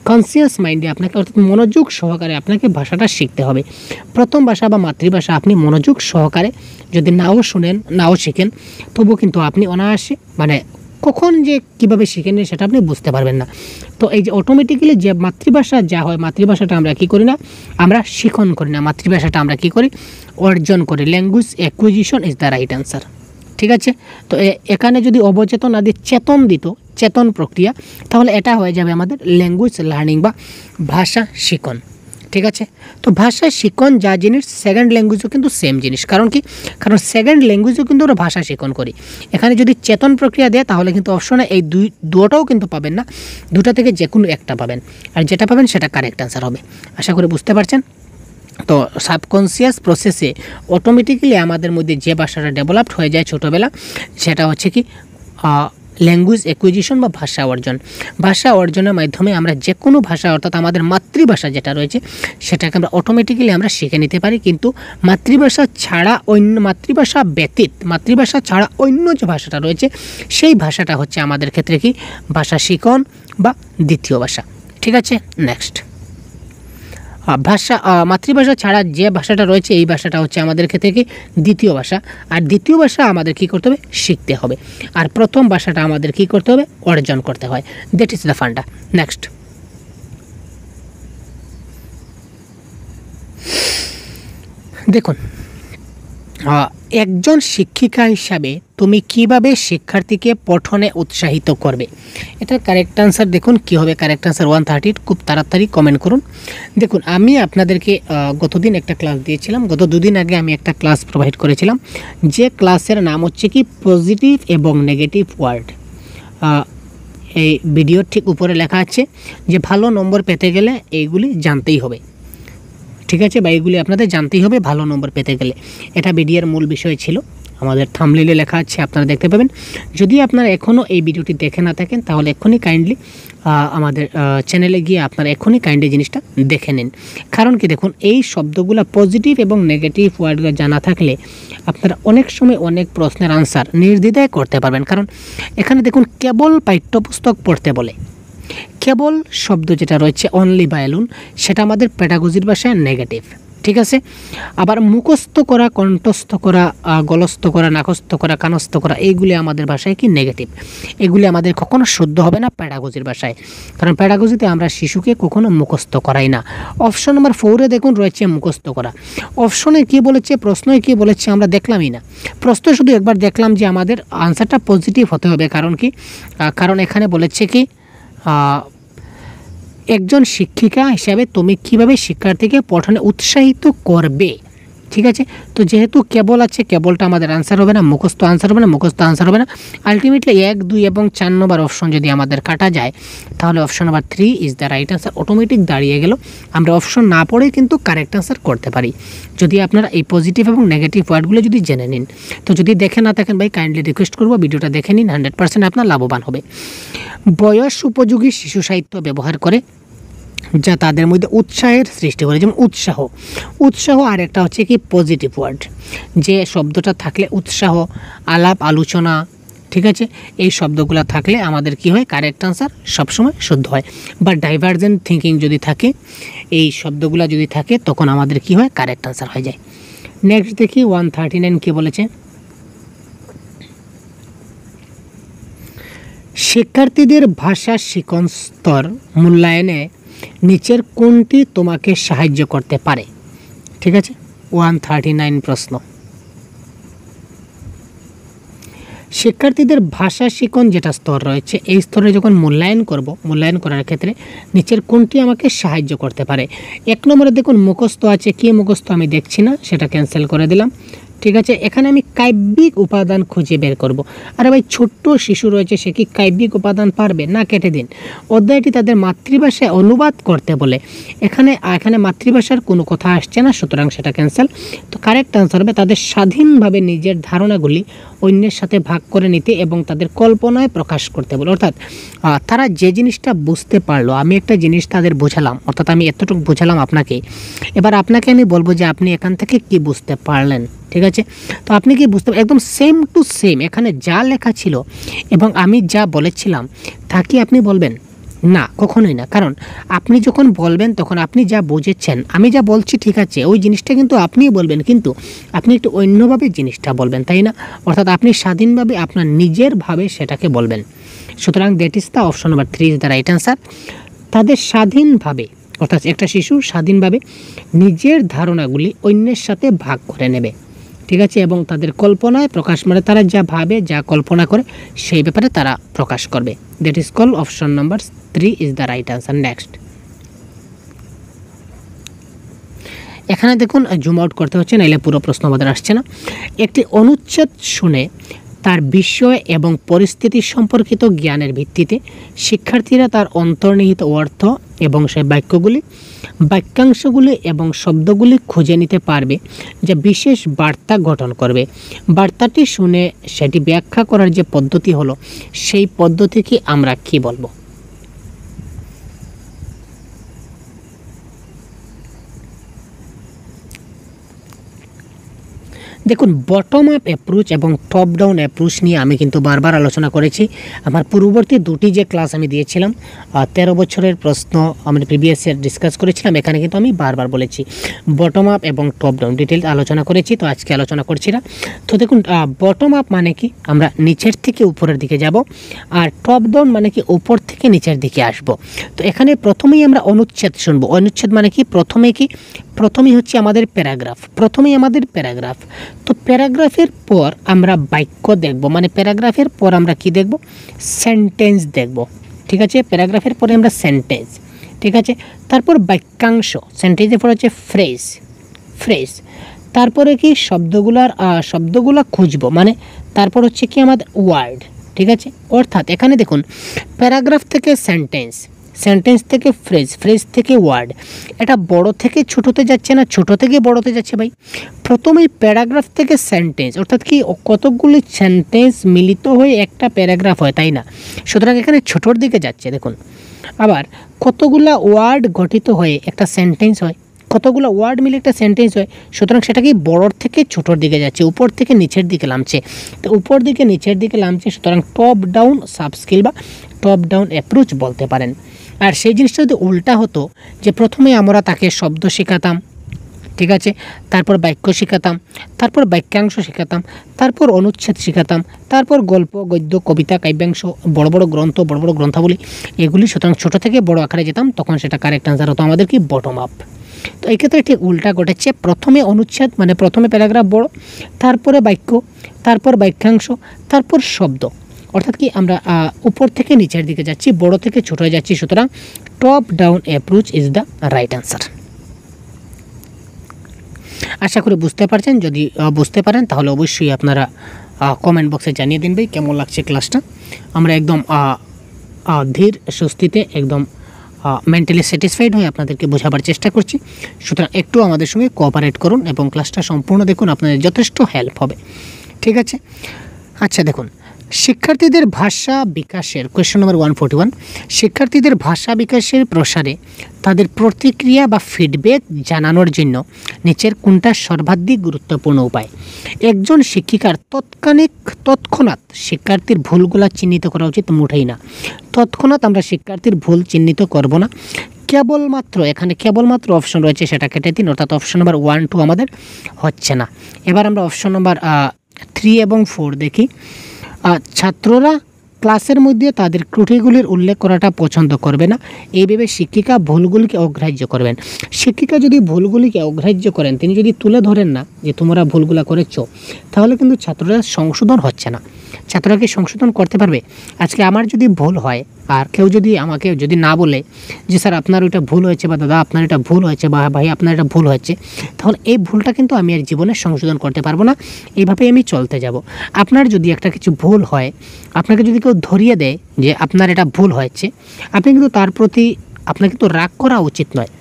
A: কনসিয়াস মাইন্ডে আপনাকে, অর্থাৎ মনোযোগ সহকারে আপনাকে ভাষাটা শিখতে হবে। প্রথম ভাষা বা মাতৃভাষা আপনি মনোযোগ সহকারে যদি নাও শুনেন, নাও শিখেন, তবুও কিন্তু আপনি অনায়াসে কখন যে কীভাবে শিখে নেন সেটা আপনি বুঝতে পারবেন না। তো এই যে অটোমেটিক্যালি যে মাতৃভাষা যা হয়, মাতৃভাষাটা আমরা কী করি না, আমরা শিখন করি না, মাতৃভাষাটা আমরা কী করি, অর্জন করি। Language acquisition is the right answer. ঠিক আছে, তো এখানে যদি অবচেতন আদি চেতন দিত, চেতন প্রক্রিয়া, তাহলে এটা হয়ে যাবে আমাদের ল্যাঙ্গুয়েজ লার্নিং বা ভাষা শিখন। ঠিক আছে, তো ভাষা শিখন যা জিনিস, সেকেন্ড ল্যাঙ্গুয়েজও কিন্তু সেম জিনিস। কারণ কারণ সেকেন্ড ল্যাঙ্গুয়েজও কিন্তু আমরা ভাষা শিখন করি। এখানে যদি চেতন প্রক্রিয়া দেয় তাহলে কিন্তু অপশনে এই দুটোও কিন্তু পাবেন না, দুটো থেকে যে কোনো একটা পাবেন, আর যেটা পাবেন সেটা কারেক্ট আনসার হবে। আশা করি বুঝতে পারছেন। তো সাবকনসিয়াস প্রসেসে অটোমেটিক্যালি আমাদের মধ্যে যে ভাষাটা ডেভেলপড হয়ে যায় ছোটোবেলা, সেটা হচ্ছে কি ল্যাঙ্গুয়েজ অ্যাকুইজিশন বা ভাষা অর্জন। ভাষা অর্জনের মাধ্যমে আমরা যে কোনো ভাষা, অর্থাৎ আমাদের মাতৃভাষা যেটা রয়েছে সেটাকে আমরা অটোমেটিক্যালি আমরা শিখে নিতে পারি। কিন্তু মাতৃভাষা ছাড়া অন্য যে ভাষাটা রয়েছে সেই ভাষাটা হচ্ছে আমাদের ক্ষেত্রে কি ভাষা শিখন বা দ্বিতীয় ভাষা। ঠিক আছে, নেক্সট, মাতৃভাষা ছাড়া যে ভাষাটা রয়েছে এই ভাষাটা হচ্ছে আমাদের ক্ষেত্রে কি দ্বিতীয় ভাষা, আর দ্বিতীয় ভাষা আমাদের কি করতে হবে, শিখতে হবে, আর প্রথম ভাষাটা আমাদের কি করতে হবে, অর্জন করতে হয়। That is the funda. Next, দেখুন, একজন শিক্ষিকা হিসাবে তুমি কিভাবে শিক্ষার্থীকে পঠনে উৎসাহিত করবে? এটার কারেক্ট আনসার দেখুন কি হবে। কারেক্ট আনসার 130, খুব তাড়াতাড়ি কমেন্ট করুন। দেখুন, আমি আপনাদেরকে গতদিন একটা ক্লাস দিয়েছিলাম, গত দুদিন আগে আমি একটা ক্লাস প্রোভাইড করেছিলাম, যে ক্লাসের নাম হচ্ছে কি পজিটিভ এবং নেগেটিভ ওয়ার্ড। এই ভিডিওর ঠিক উপরে লেখা আছে যে ভালো নম্বর পেতে গেলে এইগুলি জানতেই হবে, ঠিক আছে, বা এইগুলি আপনাদের জানতেই হবে ভালো নম্বর পেতে গেলে। এটা ভিডিওর মূল বিষয় ছিল, আমাদের থাম্বনেইলে লেখা আছে, আপনারা দেখতে পাবেন। যদি আপনারা এখনও এই ভিডিওটি দেখে না থাকেন তাহলে এখনই কাইন্ডলি আমাদের চ্যানেলে গিয়ে আপনারা এখনই কাইন্ডলি জিনিসটা দেখে নিন। কারণ কি দেখুন, এই শব্দগুলো পজিটিভ এবং নেগেটিভ ওয়ার্ডগুলো জানা থাকলে আপনারা অনেক সময় অনেক প্রশ্নের আনসার নির্দ্বিধায় করতে পারবেন। কারণ এখানে দেখুন কেবল পাঠ্যপুস্তক পড়তে বলে, কেবল শব্দ যেটা রয়েছে অনলি বা অ্যালোন, সেটা আমাদের পেডাগজির ভাষায় নেগেটিভ, ঠিক আছে। আবার মুখস্থ করা, কণ্ঠস্থ করা, গলস্থ করা, নাকস্থ করা, কানস্থ করা, এইগুলি আমাদের ভাষায় কি নেগেটিভ। এগুলি আমাদের কখনো শুদ্ধ হবে না পেডাগজির ভাষায়, কারণ পেডাগজিতে আমরা শিশুকে কখনো মুখস্থ করাই না। অপশন নাম্বার 4-এ দেখুন রয়েছে মুখস্থ করা। অপশনে কি বলেছে, প্রশ্নই কি বলেছে আমরা দেখলামই না। প্রশ্ন শুধু একবার দেখলাম যে আমাদের আনসারটা পজিটিভ হতে হবে। কারণ কি, কারণ এখানে বলেছে কি একজন শিক্ষিকা হিসাবে তুমি কিভাবে শিক্ষার্থীকে পঠনে উৎসাহিত করবে, ঠিক আছে। তো যেহেতু কেবল আছে, কেবলটা আমাদের আনসার হবে না, মুখস্থ আনসার হবে না, মুখস্থ আনসার হবে না। আলটিমেটলি 1, 2 এবং 4 নম্বর অপশন যদি আমাদের কাটা যায় তাহলে option number 3 is the right answer automatic দাঁড়িয়ে গেল। আমরা অপশন না পড়ে কিন্তু কারেক্ট আনসার করতে পারি যদি আপনারা এই পজিটিভ এবং নেগেটিভ ওয়ার্ডগুলো যদি জেনে নিন। তো যদি দেখে না থাকেন ভাই, কাইন্ডলি রিকোয়েস্ট করবো ভিডিওটা দেখে নিন, 100% আপনার লাভবান হবে। বয়স উপযোগী শিশু সাহিত্য ব্যবহার করে যা তাদের মধ্যে উৎসাহের সৃষ্টি করে, যেমন উৎসাহ, উৎসাহ। আর একটা হচ্ছে কি পজিটিভ ওয়ার্ড, যে শব্দটা থাকলে উৎসাহ, আলাপ আলোচনা, ঠিক আছে, এই শব্দগুলো থাকলে আমাদের কি হয়, কারেক্ট আনসার সবসময় শুদ্ধ হয়। বা ডাইভার্জেন্ট থিঙ্কিং যদি থাকে, এই শব্দগুলো যদি থাকে তখন আমাদের কি হয়, কারেক্ট আনসার হয়ে যায়। নেক্সট দেখি 139 কি বলেছে, শিক্ষার্থীদের ভাষা শিখন স্তর মূল্যায়নে নিচের কোনটি তোমাকে সাহায্য করতে পারে, ঠিক আছে। 139 প্রশ্ন, শিক্ষার্থীদের ভাষা শিখন যেটা স্তর রয়েছে এই স্তরে যখন মূল্যায়ন করব, মূল্যায়ন করার ক্ষেত্রে নিচের কোনটি আমাকে সাহায্য করতে পারে। 1 নম্বরে দেখুন মুখস্থ আছে, কি মুখস্থ আমি দেখছি না, সেটা ক্যান্সেল করে দিলাম, ঠিক আছে। এখানে আমি কাব্যিক উপাদান খুঁজে বের করব। আরে ভাই, ছোট্ট শিশু রয়েছে, সে কি কাব্যিক উপাদান পারবে না, কেটে দিন। অধ্যায়টি তাদের মাতৃভাষায় অনুবাদ করতে বলে, এখানে মাতৃভাষার কোনো কথা আসছে না, সুতরাং সেটা ক্যান্সেল। তো কারেক্ট আনসার হবে তাদের স্বাধীনভাবে নিজের ধারণাগুলি অন্যের সাথে ভাগ করে নিতে এবং তাদের কল্পনায় প্রকাশ করতে বলে। অর্থাৎ তারা যে জিনিসটা বুঝতে পারলো, আমি একটা জিনিস তাদের বোঝালাম, অর্থাৎ আমি এতটুকু বোঝালাম আপনাকে, এবার আপনাকে আমি বলবো যে আপনি এখান থেকে কি বুঝতে পারলেন, ঠিক আছে। তো আপনি কি বুঝতে একদম সেম টু সেম এখানে যা লেখা ছিল এবং আমি যা বলেছিলাম তা কি আপনি বলবেন? না, কখনোই না। কারণ আপনি যখন বলবেন তখন আপনি যা বুঝেছেন, আমি যা বলছি ঠিক আছে, ওই জিনিসটা কিন্তু আপনিই বলবেন, কিন্তু আপনি একটু অন্যভাবে জিনিসটা বলবেন, তাই না? অর্থাৎ আপনি স্বাধীনভাবে আপনার নিজের ভাবে সেটাকে বলবেন। সুতরাং that is the option number 3 is the right answer. তাদের স্বাধীনভাবে, অর্থাৎ একটা শিশু স্বাধীনভাবে নিজের ধারণাগুলি অন্যের সাথে ভাগ করে নেবে, ঠিক আছে, এবং তাদের কল্পনায় প্রকাশ, মানে তারা যা ভাবে, যা কল্পনা করে সেই ব্যাপারে তারা প্রকাশ করবে। That is call option number 3 is the right answer. Next, এখানে দেখুন জুম আউট করতে হচ্ছে, নাইলে পুরো প্রশ্ন আমাদের আসছে না। একটি অনুচ্ছেদ শুনে তার বিষয় এবং পরিস্থিতি সম্পর্কিত জ্ঞানের ভিত্তিতে শিক্ষার্থীরা তার অন্তর্নিহিত অর্থ এবং সেই বাক্যাংশগুলি এবং শব্দগুলি খুঁজে নিতে পারবে, যা বিশেষ বার্তা গঠন করবে। বার্তাটি শুনে সেটি ব্যাখ্যা করার যে পদ্ধতি হলো, সেই পদ্ধতিকে আমরা কি বলবো? দেখুন, বটম আপ অ্যাপ্রোচ এবং টপ ডাউন অ্যাপ্রোচ নিয়ে আমি কিন্তু বারবার আলোচনা করেছি। আমার পূর্ববর্তী দুটি যে ক্লাস আমি দিয়েছিলাম, 13 বছরের প্রশ্ন আমি প্রিভিয়াস ইয়ার ডিসকাস করেছিলাম, এখানে কিন্তু আমি বারবার বলেছি বটম আপ এবং টপ ডাউন ডিটেলস আলোচনা করেছি, তো আজকে আলোচনা করছি না। তো দেখুন, বটম আপ মানে কি, আমরা নিচের থেকে উপরের দিকে যাব, আর টপ ডাউন মানে কি উপর থেকে নিচের দিকে আসব। তো এখানে প্রথমেই আমরা অনুচ্ছেদ শুনবো। অনুচ্ছেদ মানে কি, প্রথমেই হচ্ছে আমাদের প্যারাগ্রাফ। তো প্যারাগ্রাফের পর আমরা বাক্য দেখব, মানে প্যারাগ্রাফের পর আমরা কি দেখব? সেন্টেন্স দেখব, ঠিক আছে। প্যারাগ্রাফের পরে আমরা সেন্টেন্স, ঠিক আছে। তারপর বাক্যাংশ, সেন্টেন্সের পর হচ্ছে ফ্রেজ। তারপরে কি শব্দগুলা খুঁজব, মানে তারপর হচ্ছে কি আমাদের ঠিক আছে। অর্থাৎ এখানে দেখুন প্যারাগ্রাফ থেকে সেন্টেন্স, সেন্টেন্স থেকে ফ্রেজ, ফ্রেজ থেকে ওয়ার্ড, এটা বড় থেকে ছোটোতে যাচ্ছে না ছোট থেকে বড়তে যাচ্ছে ভাই। প্রথমেই প্যারাগ্রাফ থেকে সেন্টেন্স, অর্থাৎ কি কতকগুলি সেন্টেন্স মিলিত হয়ে একটা প্যারাগ্রাফ হয়, তাই না? সুতরাং এখানে ছোটোর দিকে যাচ্ছে দেখুন। আবার কতগুলা ওয়ার্ড গঠিত হয়ে একটা সেন্টেন্স হয়, কতগুলো ওয়ার্ড মিলে একটা সেন্টেন্স হয়, সুতরাং সেটাকে বড়োর থেকে ছোটোর দিকে যাচ্ছে, উপর থেকে নিচের দিকে নামছে। তো উপর দিকে নিচের দিকে নামছে, সুতরাং টপ ডাউন সাব স্কিল বা টপ ডাউন অ্যাপ্রোচ বলতে পারেন। আর সেই জিনিসটা যদি উল্টা হতো, যে প্রথমে আমরা তাকে শব্দ শেখাতাম, ঠিক আছে, তারপর বাক্য শেখাতাম, তারপর বাক্যাংশ শেখাতাম, তারপর অনুচ্ছেদ শেখাতাম, তারপর গল্প, গদ্য, কবিতা, কাব্যাংশ, বড় বড় গ্রন্থ, বড় বড় গ্রন্থাবলী, এগুলি, সুতরাং ছোটো থেকে বড় আকারে যেতাম, তখন সেটা কারেক্ট আনসার হতো আমাদের কি বটম আপ। তো এই ক্ষেত্রে ঠিক উল্টা ঘটেছে, প্রথমে অনুচ্ছেদ মানে প্রথমে প্যারাগ্রাফ বড়, তারপরে বাক্য, তারপর বাক্যাংশ, তারপর শব্দ, অর্থাৎ কি আমরা উপর থেকে নিচের দিকে যাচ্ছি, বড় থেকে ছোট হয়ে যাচ্ছি, সুতরাং top down approach is the right answer. আশা করি বুঝতে পারছেন। যদি বুঝতে পারেন তাহলে অবশ্যই আপনারা কমেন্ট বক্সে জানিয়ে দিন ভাই কেমন লাগছে ক্লাসটা। আমরা একদম ধীর স্বস্তিতে একদম মেন্টালি স্যাটিসফাইড হয়ে আপনাদেরকে বোঝাবার চেষ্টা করছি। সুতরাং একটু আমাদের সঙ্গে কোঅপারেট করুন এবং ক্লাসটা সম্পূর্ণ দেখুন, আপনাদের যথেষ্ট হেল্প হবে, ঠিক আছে। আচ্ছা দেখুন, শিক্ষার্থীদের ভাষা বিকাশের কোয়েশ্চন নম্বর 141, শিক্ষার্থীদের ভাষা বিকাশের প্রসারে তাদের প্রতিক্রিয়া বা ফিডব্যাক জানানোর জন্য নিচের কোনটা সর্বাধিক গুরুত্বপূর্ণ উপায়? একজন শিক্ষিকার তৎক্ষণাৎ শিক্ষার্থীর ভুলগুলা চিহ্নিত করা উচিত, মোটেই না। তৎক্ষণাৎ আমরা শিক্ষার্থীর ভুল চিহ্নিত করব না, কেবলমাত্র এখানে কেবলমাত্র অপশন রয়েছে, সেটা কেটে দিন, অর্থাৎ অপশন নম্বর 1, 2 আমাদের হচ্ছে না। এবার আমরা অপশন নম্বর 3 এবং 4 দেখি। ছাত্ররা ক্লাসের মধ্যে তাদের ত্রুটিগুলির উল্লেখ করাটা পছন্দ করবে না, এইভাবে শিক্ষিকা ভুলগুলিকে অগ্রাহ্য করবেন। শিক্ষিকা যদি ভুলগুলিকে অগ্রাহ্য করেন, তিনি যদি তুলে ধরেন না যে তোমরা ভুলগুলো করেছো, তাহলে কিন্তু ছাত্ররা সংশোধন হচ্ছে না। ছাত্ররা কি সংশোধন করতে পারবে? আজকে আমার যদি ভুল হয় আর কেউ যদি আমাকে যদি না বলে যে স্যার আপনার ওইটা ভুল হয়েছে, বা দাদা আপনার এটা ভুল হয়েছে, বা ভাই আপনার এটা ভুল হয়েছে, তাহলে এই ভুলটা কিন্তু আমি আর জীবনে সংশোধন করতে পারবো না, এইভাবে আমি চলতে যাব। আপনার যদি একটা কিছু ভুল হয়, আপনাকে যদি কেউ ধরিয়ে দেয় যে আপনার এটা ভুল হয়েছে, আপনি কিন্তু তার প্রতি আপনার কিন্তু রাগ করা উচিত নয়।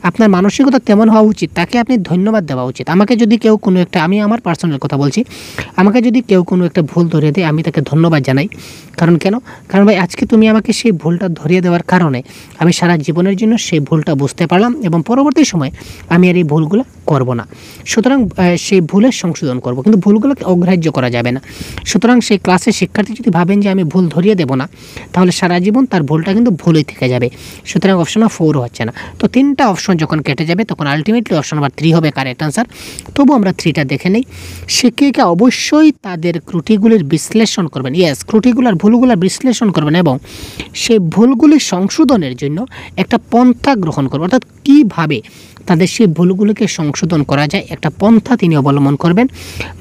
A: আপনার মানসিকতা তেমন হওয়া উচিত, তাকে আপনি ধন্যবাদ দেওয়া উচিত। আমাকে যদি কেউ কোনো একটা, আমি আমার পার্সোনাল কথা বলছি, আমাকে যদি কেউ কোনো একটা ভুল ধরিয়ে দেয়, আমি তাকে ধন্যবাদ জানাই। কারণ কেন? কারণ ভাই আজকে তুমি আমাকে সেই ভুলটা ধরিয়ে দেওয়ার কারণে আমি সারা জীবনের জন্য সেই ভুলটা বুঝতে পারলাম এবং পরবর্তী সময় আমি আর এই ভুলগুলো করব না। সুতরাং সেই ভুলের সংশোধন করব, কিন্তু ভুলগুলোকে অগ্রাহ্য করা যাবে না। সুতরাং সেই ক্লাসের শিক্ষার্থী যদি ভাবেন যে আমি ভুল ধরিয়ে দেব না, তাহলে সারা জীবন তার ভুলটা কিন্তু ভুলই থেকে যাবে। সুতরাং অপশন 4 হচ্ছে না। তো 3টা অপশন যখন কেটে যাবে, তখন আলটিমেটলি অপশন নাম্বার 3 হবে কারেক্ট আনসার। তবু আমরা 3টা দেখে নেই। শিক্ষিকা অবশ্যই তাদের ত্রুটিগুলির বিশ্লেষণ করবেন, ইয়েস, ত্রুটিগুলার ভুলগুলার বিশ্লেষণ করবেন এবং সেই ভুলগুলি সংশোধনের জন্য একটা পন্থা গ্রহণ করবেন, অর্থাৎ কীভাবে তাদের সেই ভুলগুলোকে সংশোধন করা যায় একটা পন্থা তিনি অবলম্বন করবেন।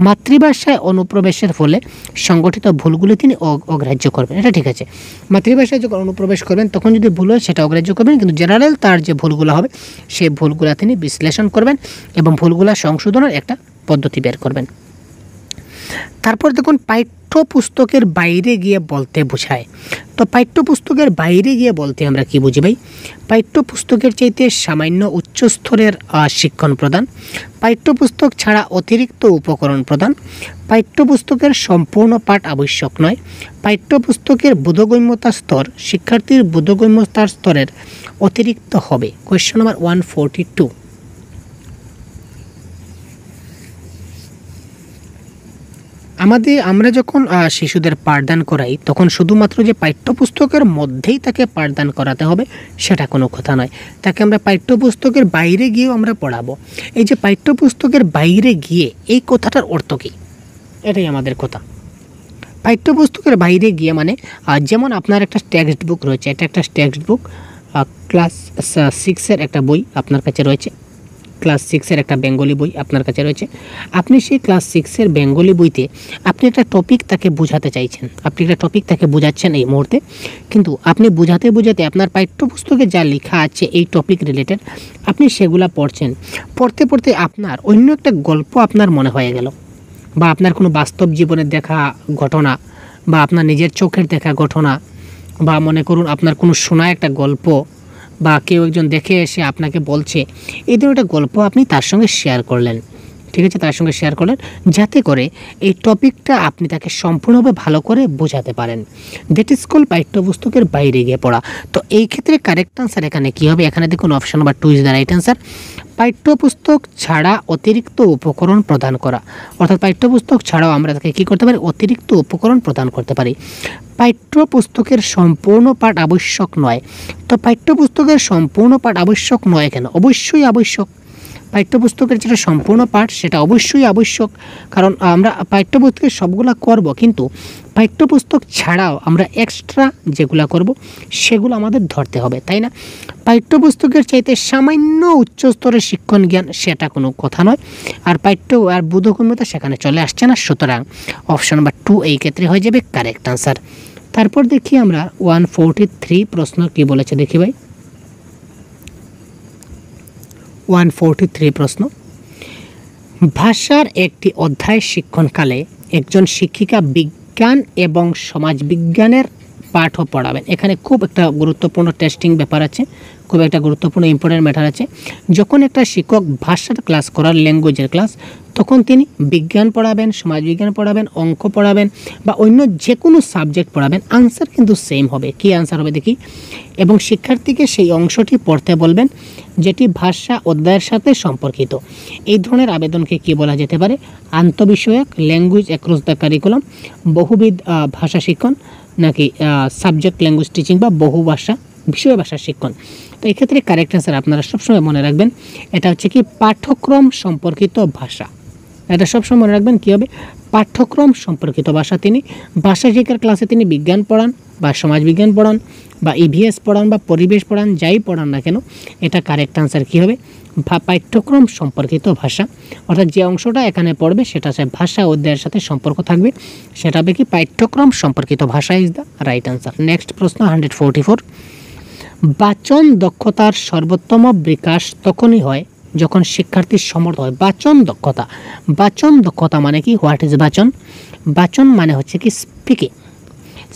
A: মাতৃভাষায় অনুপ্রবেশের ফলে সংগঠিত ভুলগুলি তিনি অগ্রাহ্য করবেন, এটা ঠিক আছে। মাতৃভাষায় যখন অনুপ্রবেশ করবেন তখন যদি ভুল হয় সেটা অগ্রাহ্য করবেন, কিন্তু জেনারেল তার যে ভুলগুলো হবে সেই ভুলগুলো তিনি বিশ্লেষণ করবেন এবং ভুলগুলা সংশোধনের একটা পদ্ধতি বের করবেন। তারপর দেখুন, পাঠ্যপুস্তকের বাইরে গিয়ে বলতে বোঝায়। তো পাঠ্যপুস্তকের বাইরে গিয়ে বলতে আমরা কি বুঝি ভাই? পাঠ্যপুস্তকের চাইতে সামান্য উচ্চ স্তরের শিক্ষণ প্রদান, পাঠ্যপুস্তক ছাড়া অতিরিক্ত উপকরণ প্রদান, পাঠ্যপুস্তকের সম্পূর্ণ পাঠ আবশ্যক নয়, পাঠ্যপুস্তকের বোধগম্যতা স্তর শিক্ষার্থীর বোধগম্যতার স্তরের অতিরিক্ত হবে। Question number 142। আমরা যখন শিশুদের পাঠদান করাই, তখন শুধুমাত্র যে পাঠ্যপুস্তকের মধ্যেই তাকে পাঠদান করাতে হবে সেটা কোনো কথা নয়। তাকে আমরা পাঠ্যপুস্তকের বাইরে গিয়েও আমরা পড়াবো। এই যে পাঠ্যপুস্তকের বাইরে গিয়ে, এই কথাটার অর্থ কী? এটাই আমাদের কথা। পাঠ্যপুস্তকের বাইরে গিয়ে মানে যেমন আপনার একটা টেক্সট বুক রয়েছে, এটা একটা টেক্সট বুক, ক্লাস 6-এর একটা বই আপনার কাছে রয়েছে, ক্লাস 6-এর একটা বেঙ্গলি বই আপনার কাছে রয়েছে। আপনি সেই ক্লাস 6-এর বেঙ্গলি বইতে আপনি একটা টপিক তাকে বোঝাতে চাইছেন, আপনি একটা টপিক তাকে বোঝাচ্ছেন এই মুহূর্তে, কিন্তু আপনি বোঝাতে বোঝাতে আপনার পাঠ্যপুস্তকে যা লেখা আছে এই টপিক রিলেটেড আপনি সেগুলা পড়ছেন। পড়তে পড়তে আপনার অন্য একটা গল্প আপনার মনে হয়ে গেল, বা আপনার কোনো বাস্তব জীবনের দেখা ঘটনা বা আপনার নিজের চোখের দেখা ঘটনা, বা মনে করুন আপনার কোনো শোনা একটা গল্প, বা কেউ একজন দেখে এসে আপনাকে বলছে, এই ধরনের একটা গল্প আপনি তার সঙ্গে শেয়ার করলেন, ঠিক আছে, তার সঙ্গে শেয়ার করলেন, যাতে করে এই টপিকটা আপনি তাকে সম্পূর্ণভাবে ভালো করে বোঝাতে পারেন। দ্যাট ইজ কল পাঠ্যপুস্তকের বাইরে গিয়ে পড়া। তো এই ক্ষেত্রে কারেক্ট আনসার এখানে কী হবে? এখানে দেখুন option number 2 is the right answer. পাঠ্যপুস্তক ছাড়া অতিরিক্ত উপকরণ প্রদান করা, অর্থাৎ পাঠ্যপুস্তক ছাড়াও আমরা তাকে কী করতে পারি? অতিরিক্ত উপকরণ প্রদান করতে পারি। পাঠ্যপুস্তকের সম্পূর্ণ পাঠ আবশ্যক নয়। তো পাঠ্যপুস্তকের সম্পূর্ণ পাঠ আবশ্যক নয় কেন? অবশ্যই আবশ্যক। পাঠ্যপুস্তকের যেটা সম্পূর্ণ পাঠ সেটা অবশ্যই আবশ্যক, কারণ আমরা পাঠ্যপুস্তকের সবগুলা করব, কিন্তু পাঠ্যপুস্তক ছাড়াও আমরা এক্সট্রা যেগুলা করব সেগুলো আমাদের ধরতে হবে, তাই না? পাঠ্যপুস্তকের চাইতে সামান্য উচ্চ স্তরের শিক্ষণ জ্ঞান সেটা কোনো কথা নয়, আর বোধগম্যতা সেখানে চলে আসছে না। সুতরাং অপশন নাম্বার 2 এই ক্ষেত্রে হয়ে যাবে কারেক্ট আনসার। তারপর দেখি আমরা 143 প্রশ্ন কি বলেছে, দেখি ভাই। 143 প্রশ্ন, ভাষার একটি অধ্যায় শিক্ষণকালে একজন শিক্ষিকা বিজ্ঞান এবং সমাজবিজ্ঞানের পাঠও পড়াবেন। এখানে খুব একটা গুরুত্বপূর্ণ টেস্টিং ব্যাপার আছে, খুব একটা গুরুত্বপূর্ণ ইম্পর্টেন্ট ম্যাটার আছে। যখন একটা শিক্ষক ভাষার ক্লাস করার, ল্যাঙ্গুয়েজের ক্লাস, তখন তিনি বিজ্ঞান পড়াবেন, সমাজবিজ্ঞান পড়াবেন, অঙ্ক পড়াবেন, বা অন্য যে কোনো সাবজেক্ট পড়াবেন, আনসার কিন্তু সেম হবে। কি আনসার হবে দেখি? এবং শিক্ষার্থীকে সেই অংশটি পড়তে বলবেন যেটি ভাষা অধ্যায়ের সাথে সম্পর্কিত। এই ধরনের আবেদনকে কি বলা যেতে পারে? আন্তঃবিষয়ক, ল্যাঙ্গুয়েজ অ্যাক্রস দ্য কারিকুলাম, বহুবিধ ভাষা শিক্ষণ, নাকি সাবজেক্ট ল্যাঙ্গুয়েজ টিচিং, বা বহু ভাষা বিষয় ভাষা শিক্ষণ। তো এই ক্ষেত্রে কারেক্ট আনসার আপনারা সবসময় মনে রাখবেন, এটা হচ্ছে কি পাঠ্যক্রম সম্পর্কিত ভাষা। এটা সবসময় মনে রাখবেন কী হবে? পাঠ্যক্রম সম্পর্কিত ভাষা। তিনি ভাষা শিক্ষার ক্লাসে তিনি বিজ্ঞান পড়ান, বা সমাজবিজ্ঞান পড়ান, বা ইভিএস পড়ান, বা পরিবেশ পড়ান, যাই পড়ান না কেন, এটা কারেক্ট আনসার কী হবে? পাঠ্যক্রম সম্পর্কিত ভাষা। অর্থাৎ যে অংশটা এখানে পড়বে সেটা হচ্ছে ভাষা অধ্যায়ের সাথে সম্পর্ক থাকবে, সেটা হবে কি? পাঠ্যক্রম সম্পর্কিত ভাষা is the right answer. Next প্রশ্ন 144, বাচন দক্ষতার সর্বোত্তম বিকাশ তখনই হয় যখন শিক্ষার্থীর সমর্থ হয়। বাচন দক্ষতা, বাচন দক্ষতা মানে কি? হোয়াট ইজ বাচন? বাচন মানে হচ্ছে কি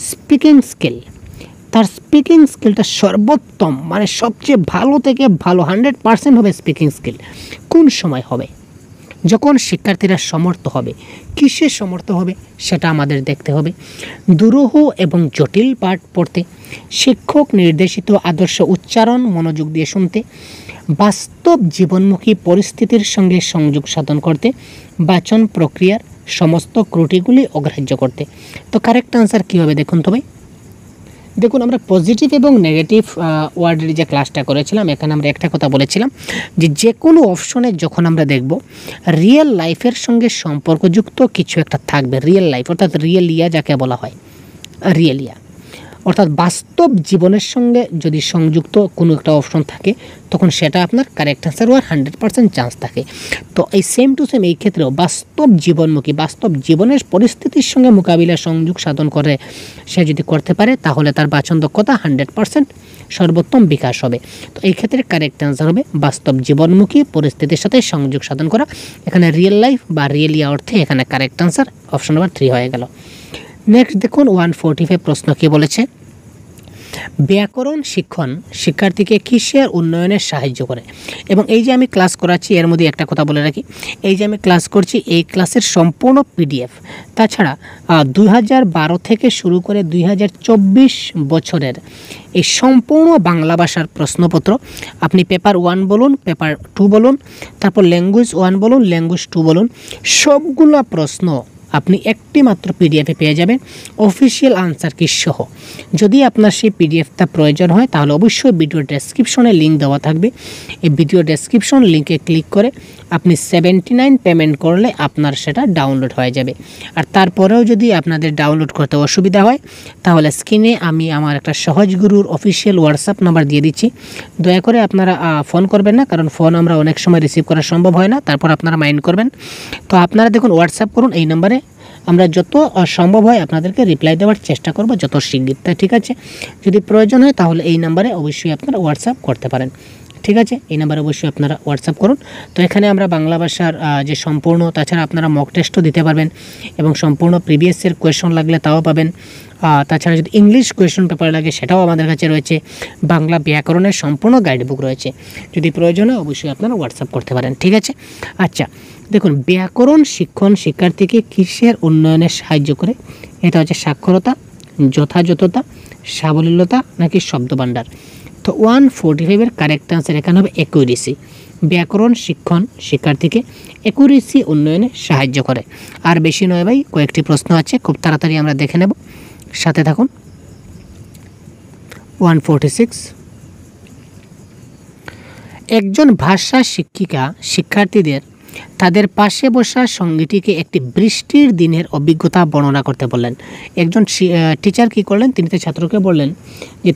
A: স্পিকিং স্কিল। তার স্পিকিং স্কিলটা সর্বোত্তম, মানে সবচেয়ে ভালো থেকে ভালো 100% হবে স্পিকিং স্কিল। কোন সময় হবে? যখন শিক্ষার্থীরা সমর্থ হবে। কিসে সমর্থ হবে সেটা আমাদের দেখতে হবে। দুরূহ এবং জটিল পাঠ পড়তে, শিক্ষক নির্দেশিত আদর্শ উচ্চারণ মনোযোগ দিয়ে শুনতে, বাস্তব জীবনমুখী পরিস্থিতির সঙ্গে সংযোগ সাধন করতে, বাচন প্রক্রিয়ার সমস্ত ত্রুটিগুলি অগ্রাহ্য করতে। তো কারেক্ট আনসার কী হবে দেখুন তো ভাই। দেখুন, আমরা পজিটিভ এবং নেগেটিভ ওয়ার্ডের যে ক্লাসটা করেছিলাম, এখানে আমরা একটা কথা বলেছিলাম যে কোনো অপশনে যখন আমরা দেখব রিয়েল লাইফের সঙ্গে সম্পর্কযুক্ত কিছু একটা থাকবে। রিয়েল লাইফ অর্থাৎ রিয়েলিয়া যাকে বলা হয়, রিয়েলিয়া অর্থাৎ বাস্তব জীবনের সঙ্গে যদি সংযুক্ত কোনো একটা অপশন থাকে, তখন সেটা আপনার কারেক্ট আনসার হওয়ার 100% চান্স থাকে। তো এই সেম টু সেম এই ক্ষেত্রেও বাস্তব জীবনমুখী, বাস্তব জীবনের পরিস্থিতির সঙ্গে মোকাবিলা সংযোগ সাধন করে সে যদি করতে পারে, তাহলে তার বাচন দক্ষতা 100% সর্বোত্তম বিকাশ হবে। তো এই ক্ষেত্রে কারেক্ট আনসার হবে বাস্তব জীবনমুখী পরিস্থিতির সাথে সংযোগ সাধন করা। এখানে রিয়েল লাইফ বা রিয়েলিয়া অর্থে এখানে কারেক্ট আনসার অপশন নাম্বার 3 হয়ে গেল। নেক্সট দেখুন 145 প্রশ্ন কি বলেছে, ব্যাকরণ শিক্ষণ শিক্ষার্থীকে কিসের উন্নয়নে সাহায্য করে। এবং এই যে আমি ক্লাস করাচ্ছি এর মধ্যে একটা কথা বলে রাখি, এই যে আমি ক্লাস করছি এই ক্লাসের সম্পূর্ণ পিডিএফ, তাছাড়া 2012 থেকে শুরু করে 2024 বছরের এই সম্পূর্ণ বাংলা ভাষার প্রশ্নপত্র, আপনি পেপার 1 বলুন, পেপার 2 বলুন, তারপর ল্যাঙ্গুয়েজ 1 বলুন, ল্যাঙ্গুয়েজ 2 বলুন, সবগুলো প্রশ্ন আপনি একটি মাত্র পিডিএফে পেয়ে যাবেন অফিসিয়াল আনসার কি সহ। যদি আপনার সেই পিডিএফটা প্রয়োজন হয় তাহলে অবশ্যই ভিডিও ডেসক্রিপশনে লিঙ্ক দেওয়া থাকবে। এই ভিডিও ডেসক্রিপশন লিঙ্কে ক্লিক করে আপনি 79 পেমেন্ট করলে আপনার সেটা ডাউনলোড হয়ে যাবে। আর তারপরেও যদি আপনাদের ডাউনলোড করতে অসুবিধা হয় তাহলে স্ক্রিনে আমি আমার একটা সহজ গুরুর অফিসিয়াল হোয়াটসঅ্যাপ নাম্বার দিয়ে দিচ্ছি, দয়া করে আপনারা ফোন করবেন না, কারণ ফোন আমরা অনেক সময় রিসিভ করা সম্ভব হয় না, তারপর আপনারা মাইন্ড করবেন। তো আপনারা দেখুন হোয়াটসঅ্যাপ করুন এই নাম্বারে, আমরা যত সম্ভব হয় আপনাদেরকে রিপ্লাই দেওয়ার চেষ্টা করব যত শীঘ্র, ঠিক আছে? যদি প্রয়োজন হয় তাহলে এই নাম্বারে অবশ্যই আপনারা হোয়াটসঅ্যাপ করতে পারেন, ঠিক আছে, এই নাম্বারে অবশ্যই আপনারা হোয়াটসঅ্যাপ করুন। তো এখানে আমরা বাংলা ভাষার যে সম্পূর্ণ, তাছাড়া আপনারা মক টেস্টও দিতে পারবেন এবং সম্পূর্ণ প্রিভিয়াসের কোয়েশন লাগলে তাও পাবেন। তাছাড়া যদি ইংলিশ কোয়েশন পেপার লাগে সেটাও আমাদের কাছে রয়েছে। বাংলা ব্যাকরণের সম্পূর্ণ গাইড বুক রয়েছে। যদি প্রয়োজন হয় অবশ্যই আপনারা হোয়াটসঅ্যাপ করতে পারেন। ঠিক আছে, আচ্ছা দেখুন, ব্যাকরণ শিক্ষণ শিক্ষার্থীকে কিসের উন্নয়নে সাহায্য করে? এটা হচ্ছে সাক্ষরতা, যথাযথতা, সাবলীলতা নাকি শব্দভাণ্ডার? তো 145-এর কারেক্ট আনসার এখানে হবে অ্যাকুরেসি। ব্যাকরণ শিক্ষণ শিক্ষার্থীকে অ্যাকুরেসি উন্নয়নে সাহায্য করে। আর বেশি নয় ভাই, কয়েকটি প্রশ্ন আছে, খুব তাড়াতাড়ি আমরা দেখে নেব, সাথে থাকুন। 146, একজন ভাষা শিক্ষিকা শিক্ষার্থীদের তাদের পাশে বসা সঙ্গীটিকে একটি বৃষ্টির দিনের অভিজ্ঞতা বর্ণনা করতে বললেন। একজন টিচার কী করলেন, তিনি তার ছাত্রকে বললেন যে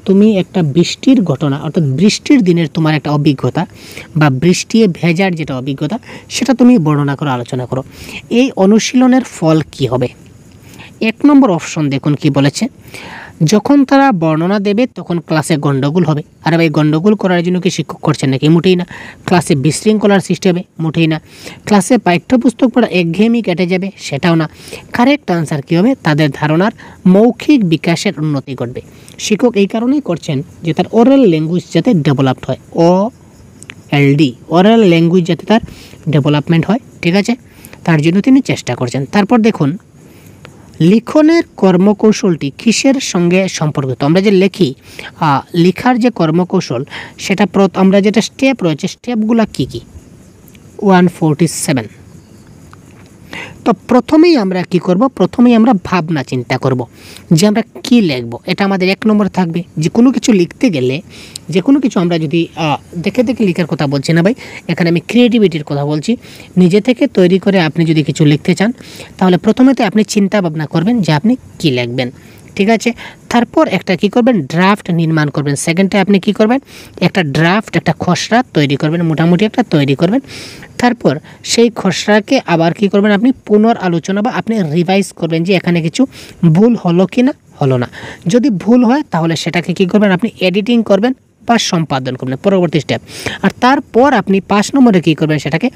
A: তুমি একটা বৃষ্টির ঘটনা, অর্থাৎ বৃষ্টির দিনের তোমার একটা অভিজ্ঞতা বা বৃষ্টি ভেজার যেটা অভিজ্ঞতা সেটা তুমি বর্ণনা করো, আলোচনা করো। এই অনুশীলনের ফল কি হবে? 1 নম্বর অপশন দেখুন কি বলেছে, যখন তারা বর্ণনা দেবে তখন ক্লাসে গণ্ডগোল হবে। আর ভাই গণ্ডগোল করার জন্য কি শিক্ষক করছেন নাকি? মোটেই না। ক্লাসে বিশৃঙ্খলার সৃষ্টি হবে? মোটেই না। ক্লাসে পাঠ্যপুস্তক পড়া একঘেয়েমি কেটে যাবে? সেটাও না। কারেক্ট আনসার কী হবে? তাদের ধারণার মৌখিক বিকাশের উন্নতি ঘটবে। শিক্ষক এই কারণেই করছেন যে তার ওরাল ল্যাঙ্গুয়েজ যাতে ডেভেলপড হয়, ওরাল ল্যাঙ্গুয়েজ যাতে তার ডেভেলপমেন্ট হয়। ঠিক আছে, তার জন্য তিনি চেষ্টা করছেন। তারপর দেখুন, লিখনের কর্মকৌশলটি কিসের সঙ্গে সম্পর্কিত? আমরা যে লেখি, লেখার যে কর্মকৌশল সেটা আমরা যেটা স্টেপ রয়েছে, স্টেপগুলো কী কী? 147, তো প্রথমেই আমরা কি করব? প্রথমেই আমরা ভাবনা চিন্তা করব যে আমরা কি লিখব। এটা আমাদের 1 নম্বর থাকবে। যে কোনো কিছু লিখতে গেলে, যে কোনো কিছু আমরা যদি দেখে দেখে লেখার কথা বলছি না ভাই, এখানে আমি ক্রিয়েটিভিটির কথা বলছি। নিজে থেকে তৈরি করে আপনি যদি কিছু লিখতে চান তাহলে প্রথমে তো আপনি চিন্তা ভাবনা করবেন যে আপনি কি লিখবেন। ঠিক আছে, তারপর একটা কি করবেন? ড্রাফট নির্মাণ করবেন। সেকেন্ডে আপনি কি করবেন? একটা ড্রাফট, একটা খসড়া তৈরি করবেন, মোটামুটি একটা তৈরি করবেন। তারপর সেই খসড়াকে আবার কি করবেন? আপনি পুনরালোচনা বা আপনি রিভাইজ করবেন যে এখানে কিছু ভুল হলো কি না, হলো না। যদি ভুল হয় তাহলে সেটাকে কি করবেন? আপনি এডিটিং করবেন বা সম্পাদন করবেন, পরবর্তী স্টেপ। আর তারপর আপনি 5 নম্বরে কী করবেন? সেটাকে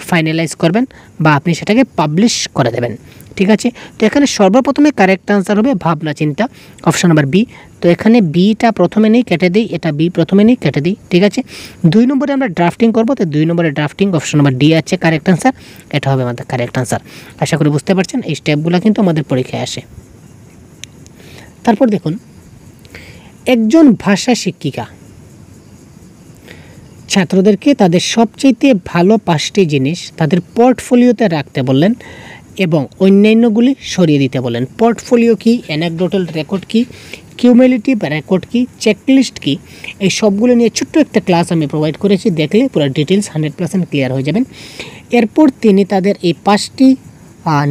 A: ফাইনালাইজ করবেন বা আপনি সেটাকে পাবলিশ করে দেবেন। ঠিক আছে, তো এখানে সর্বপ্রথমে কারেক্ট আনসার হবে ভাবনা চিন্তা, অপশন নাম্বার বি। তো এখানে বিটা প্রথমে নেই, কেটে দিই, এটা বি প্রথমে নেই, কেটে দিই। ঠিক আছে, 2 নম্বরে আমরা ড্রাফটিং করবো, তো 2 নম্বরে ড্রাফটিং, অপশন নাম্বার ডি আছে কারেক্ট আনসার। এটা হবে আমাদের কারেক্ট আনসার। আশা করি বুঝতে পারছেন, এই স্টেপগুলো কিন্তু আমাদের পরীক্ষায় আসে। তারপর দেখুন, একজন ভাষা শিক্ষিকা ছাত্রদেরকে তাদের সবচেয়ে ভালো 5টি জিনিস তাদের পোর্টফোলিওতে রাখতে বললেন এবং অন্যান্যগুলি সরিয়ে দিতে বলেন। পোর্টফোলিও কি, অ্যানেকডোটাল রেকর্ড কি, কিউমুলেটিভ রেকর্ড কি, চেকলিস্ট কি, এই সবগুলো নিয়ে ছোট্ট একটা ক্লাস আমি প্রোভাইড করেছি, দেখলে পুরো ডিটেলস 100% ক্লিয়ার হয়ে যাবেন। এরপর তিনি তাদের এই 5টি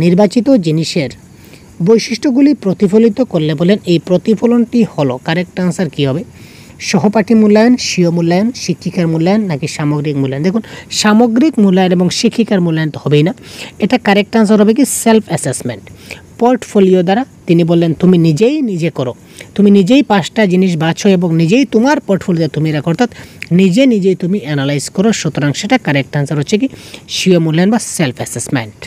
A: নির্বাচিত জিনিসের বৈশিষ্ট্যগুলি প্রতিফলিত করলে বলেন এই প্রতিফলনটি হলো, কারেক্ট আনসার কী হবে? সহপাঠী মূল্যায়ন, স্বীয় মূল্যায়ন, শিক্ষিকার মূল্যায়ন নাকি সামগ্রিক মূল্যায়ন? দেখুন, সামগ্রিক মূল্যায়ন এবং শিক্ষিকার মূল্যায়ন তো হবেই না। এটা কারেক্ট আনসার হবে কি? Self assessment. পোর্টফোলিও দ্বারা তিনি বললেন তুমি নিজে করো, তুমি নিজেই 5টা জিনিস বাছো এবং নিজেই তোমার পোর্টফোলিওতে তুমি রাখো, অর্থাৎ নিজেই তুমি অ্যানালাইজ করো। সুতরাং সেটা কারেক্ট আনসার হচ্ছে কি? স্বীয় মূল্যায়ন বা সেলফ অ্যাসেসমেন্ট।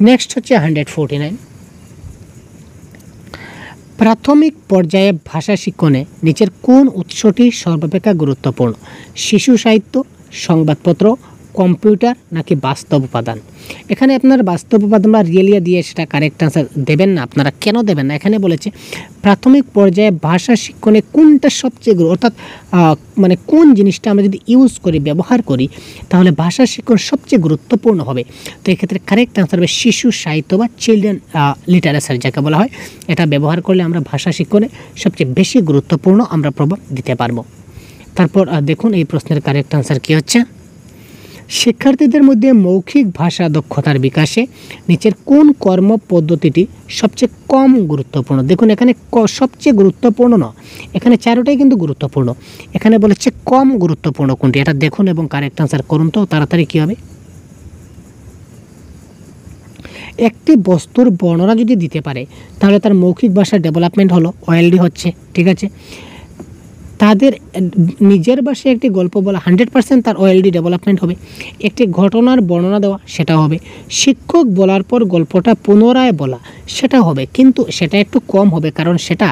A: নেক্সট হচ্ছে 149, প্রাথমিক পর্যায়ে ভাষা শিক্ষণে নিচের কোন উৎসটি সর্বাপেক্ষা গুরুত্বপূর্ণ? শিশু সাহিত্য, সংবাদপত্র, কম্পিউটার নাকি বাস্তব উপাদান? এখানে আপনার বাস্তব উপাদান বা রিয়েলিয়া দিয়ে সেটা কারেক্ট আনসার দেবেন না। আপনারা কেন দেবেন না? এখানে বলেছে প্রাথমিক পর্যায়ে ভাষা শিক্ষণে কোনটা সবচেয়ে অর্থাৎ মানে কোন জিনিসটা আমরা যদি ইউজ করি, ব্যবহার করি, তাহলে ভাষা শিক্ষণ সবচেয়ে গুরুত্বপূর্ণ হবে। তো এক্ষেত্রে কারেক্ট আনসার হবে শিশু সাহিত্য বা চিলড্রেন লিটারেচার যাকে বলা হয়। এটা ব্যবহার করলে আমরা ভাষা শিক্ষণে সবচেয়ে বেশি গুরুত্বপূর্ণ আমরা প্রভাব দিতে পারবো। তারপর দেখুন এই প্রশ্নের কারেক্ট আনসার কী হচ্ছে? শিক্ষার্থীদের মধ্যে মৌখিক ভাষা দক্ষতার বিকাশে নিচের কোন কর্ম পদ্ধতিটি সবচেয়ে কম গুরুত্বপূর্ণ? দেখুন, এখানে সবচেয়ে গুরুত্বপূর্ণ না, এখানে 4টাই কিন্তু গুরুত্বপূর্ণ। এখানে বলেছে কম গুরুত্বপূর্ণ কোনটি, এটা দেখুন এবং কারেক্ট আনসার করুন তো তাড়াতাড়ি কী হবে। একটি বস্তুর বর্ণনা যদি দিতে পারে তাহলে তার মৌখিক ভাষার ডেভেলপমেন্ট হলো, ওএলডি হচ্ছে। ঠিক আছে, তাদের নিজের ভাষায় একটি গল্প বলা 100% তার ওএলডি ডেভেলপমেন্ট হবে। একটি ঘটনার বর্ণনা দেওয়া সেটা হবে। শিক্ষক বলার পর গল্পটা পুনরায় বলা সেটা হবে, কিন্তু সেটা একটু কম হবে, কারণ সেটা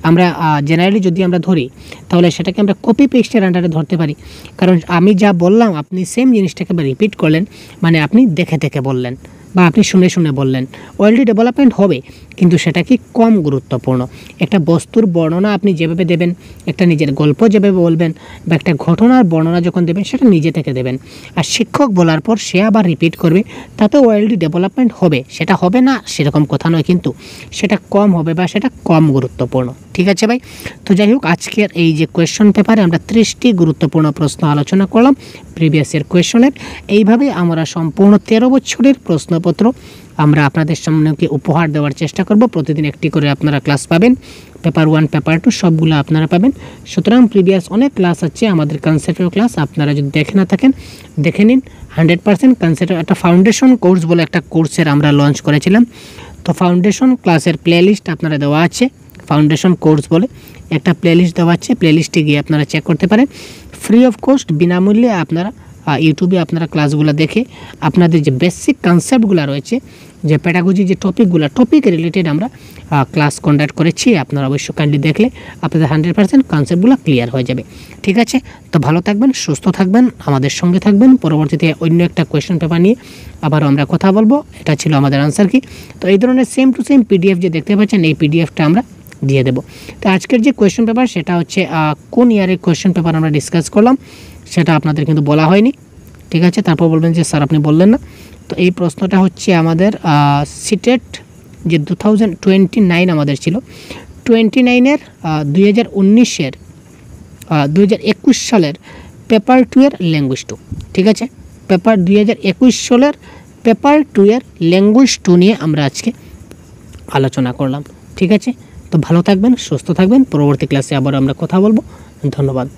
A: আমরা জেনারেলি যদি আমরা ধরি তাহলে সেটাকে আমরা কপি পেস্টের আন্ডারে ধরতে পারি। কারণ আমি যা বললাম আপনি সেম জিনিসটাকে রিপিট করলেন, মানে আপনি দেখে দেখে বললেন বা আপনি শুনে শুনে বললেন। ওএলডি ডেভেলপমেন্ট হবে, কিন্তু সেটা কি কম গুরুত্বপূর্ণ। একটা বস্তুর বর্ণনা আপনি যেভাবে দেবেন, একটা নিজের গল্প যেভাবে বলবেন বা একটা ঘটনার বর্ণনা যখন দেবেন সেটা নিজে থেকে দেবেন। আর শিক্ষক বলার পর সে আবার রিপিট করবে, তাতে ওএলডি ডেভেলপমেন্ট হবে। সেটা হবে না সেরকম কথা নয়, কিন্তু সেটা কম হবে বা সেটা কম গুরুত্বপূর্ণ। ঠিক আছে ভাই? তো যাই হোক, আজকের এই যে কোয়েশ্চন পেপারে আমরা 30টি গুরুত্বপূর্ণ প্রশ্ন আলোচনা করলাম প্রিভিয়াস ইয়ার কোয়েশ্চনের। এইভাবে আমরা সম্পূর্ণ 13 বছরের প্রশ্নপত্র আমরা আপনাদের সামনে উপহার দেওয়ার চেষ্টা করব। প্রতিদিন একটি করে আপনারা ক্লাস পাবেন, পেপার 1 পেপার 2 সবগুলো আপনারা পাবেন। সুতরাং প্রিভিয়াস অনেক ক্লাস আছে আমাদের কনসেপ্টের ক্লাস, আপনারা যদি দেখে না থাকেন দেখে নিন। 100% কনসেপ্টের একটা ফাউন্ডেশন কোর্স বলে একটা কোর্সের আমরা লঞ্চ করেছিলাম। তো ফাউন্ডেশন ক্লাসের প্লেলিস্ট আপনারা দেওয়া আছে, ফাউন্ডেশন কোর্স বলে একটা প্লেলিস্ট দেওয়া আছে, প্লেলিস্টে গিয়ে আপনারা চেক করতে পারেন। ফ্রি অফ কস্ট বিনামূল্যে আপনারা ইউটিউবে আপনারা ক্লাসগুলো দেখে আপনাদের যে বেসিক কনসেপ্টগুলো রয়েছে, যে প্যাডাগজি যে টপিকগুলো, টপিক রিলেটেড আমরা ক্লাস কন্ডাক্ট করেছি, আপনারা অবশ্যই কাইন্ডলি দেখলে আপনাদের 100% কনসেপ্টগুলো ক্লিয়ার হয়ে যাবে। ঠিক আছে? তো ভালো থাকবেন, সুস্থ থাকবেন, আমাদের সঙ্গে থাকবেন। পরবর্তীতে অন্য একটা কোয়েশ্চেন পেপার নিয়ে আবারও আমরা কথা বলবো। এটা ছিল আমাদের আনসার কি। তো এই ধরনের সেম টু সেম পিডিএফ যে দেখতে পাচ্ছেন, এই পিডিএফটা আমরা দিয়ে দেবো। তো আজকের যে কোয়েশ্চেন পেপার সেটা হচ্ছে কোন ইয়ারের কোয়েশ্চেন পেপার আমরা ডিসকাস করলাম সেটা আপনাদের কিন্তু বলা হয়নি। ঠিক আছে? তারপর বলবেন যে স্যার আপনি বললেন না। তো এই প্রশ্নটা হচ্ছে আমাদের সিটেট যে 2029 আমাদের ছিল, 29-এর 2019-এর 2021 সালের পেপার 2 এর ল্যাঙ্গুয়েজ 2। ঠিক আছে? পেপার 2021 সালের পেপার 2 এর ল্যাঙ্গুয়েজ 2 নিয়ে আমরা আজকে আলোচনা করলাম। ঠিক আছে? তো ভালো থাকবেন, সুস্থ থাকবেন। পরবর্তী ক্লাসে আবার আমরা কথা বলবো। ধন্যবাদ।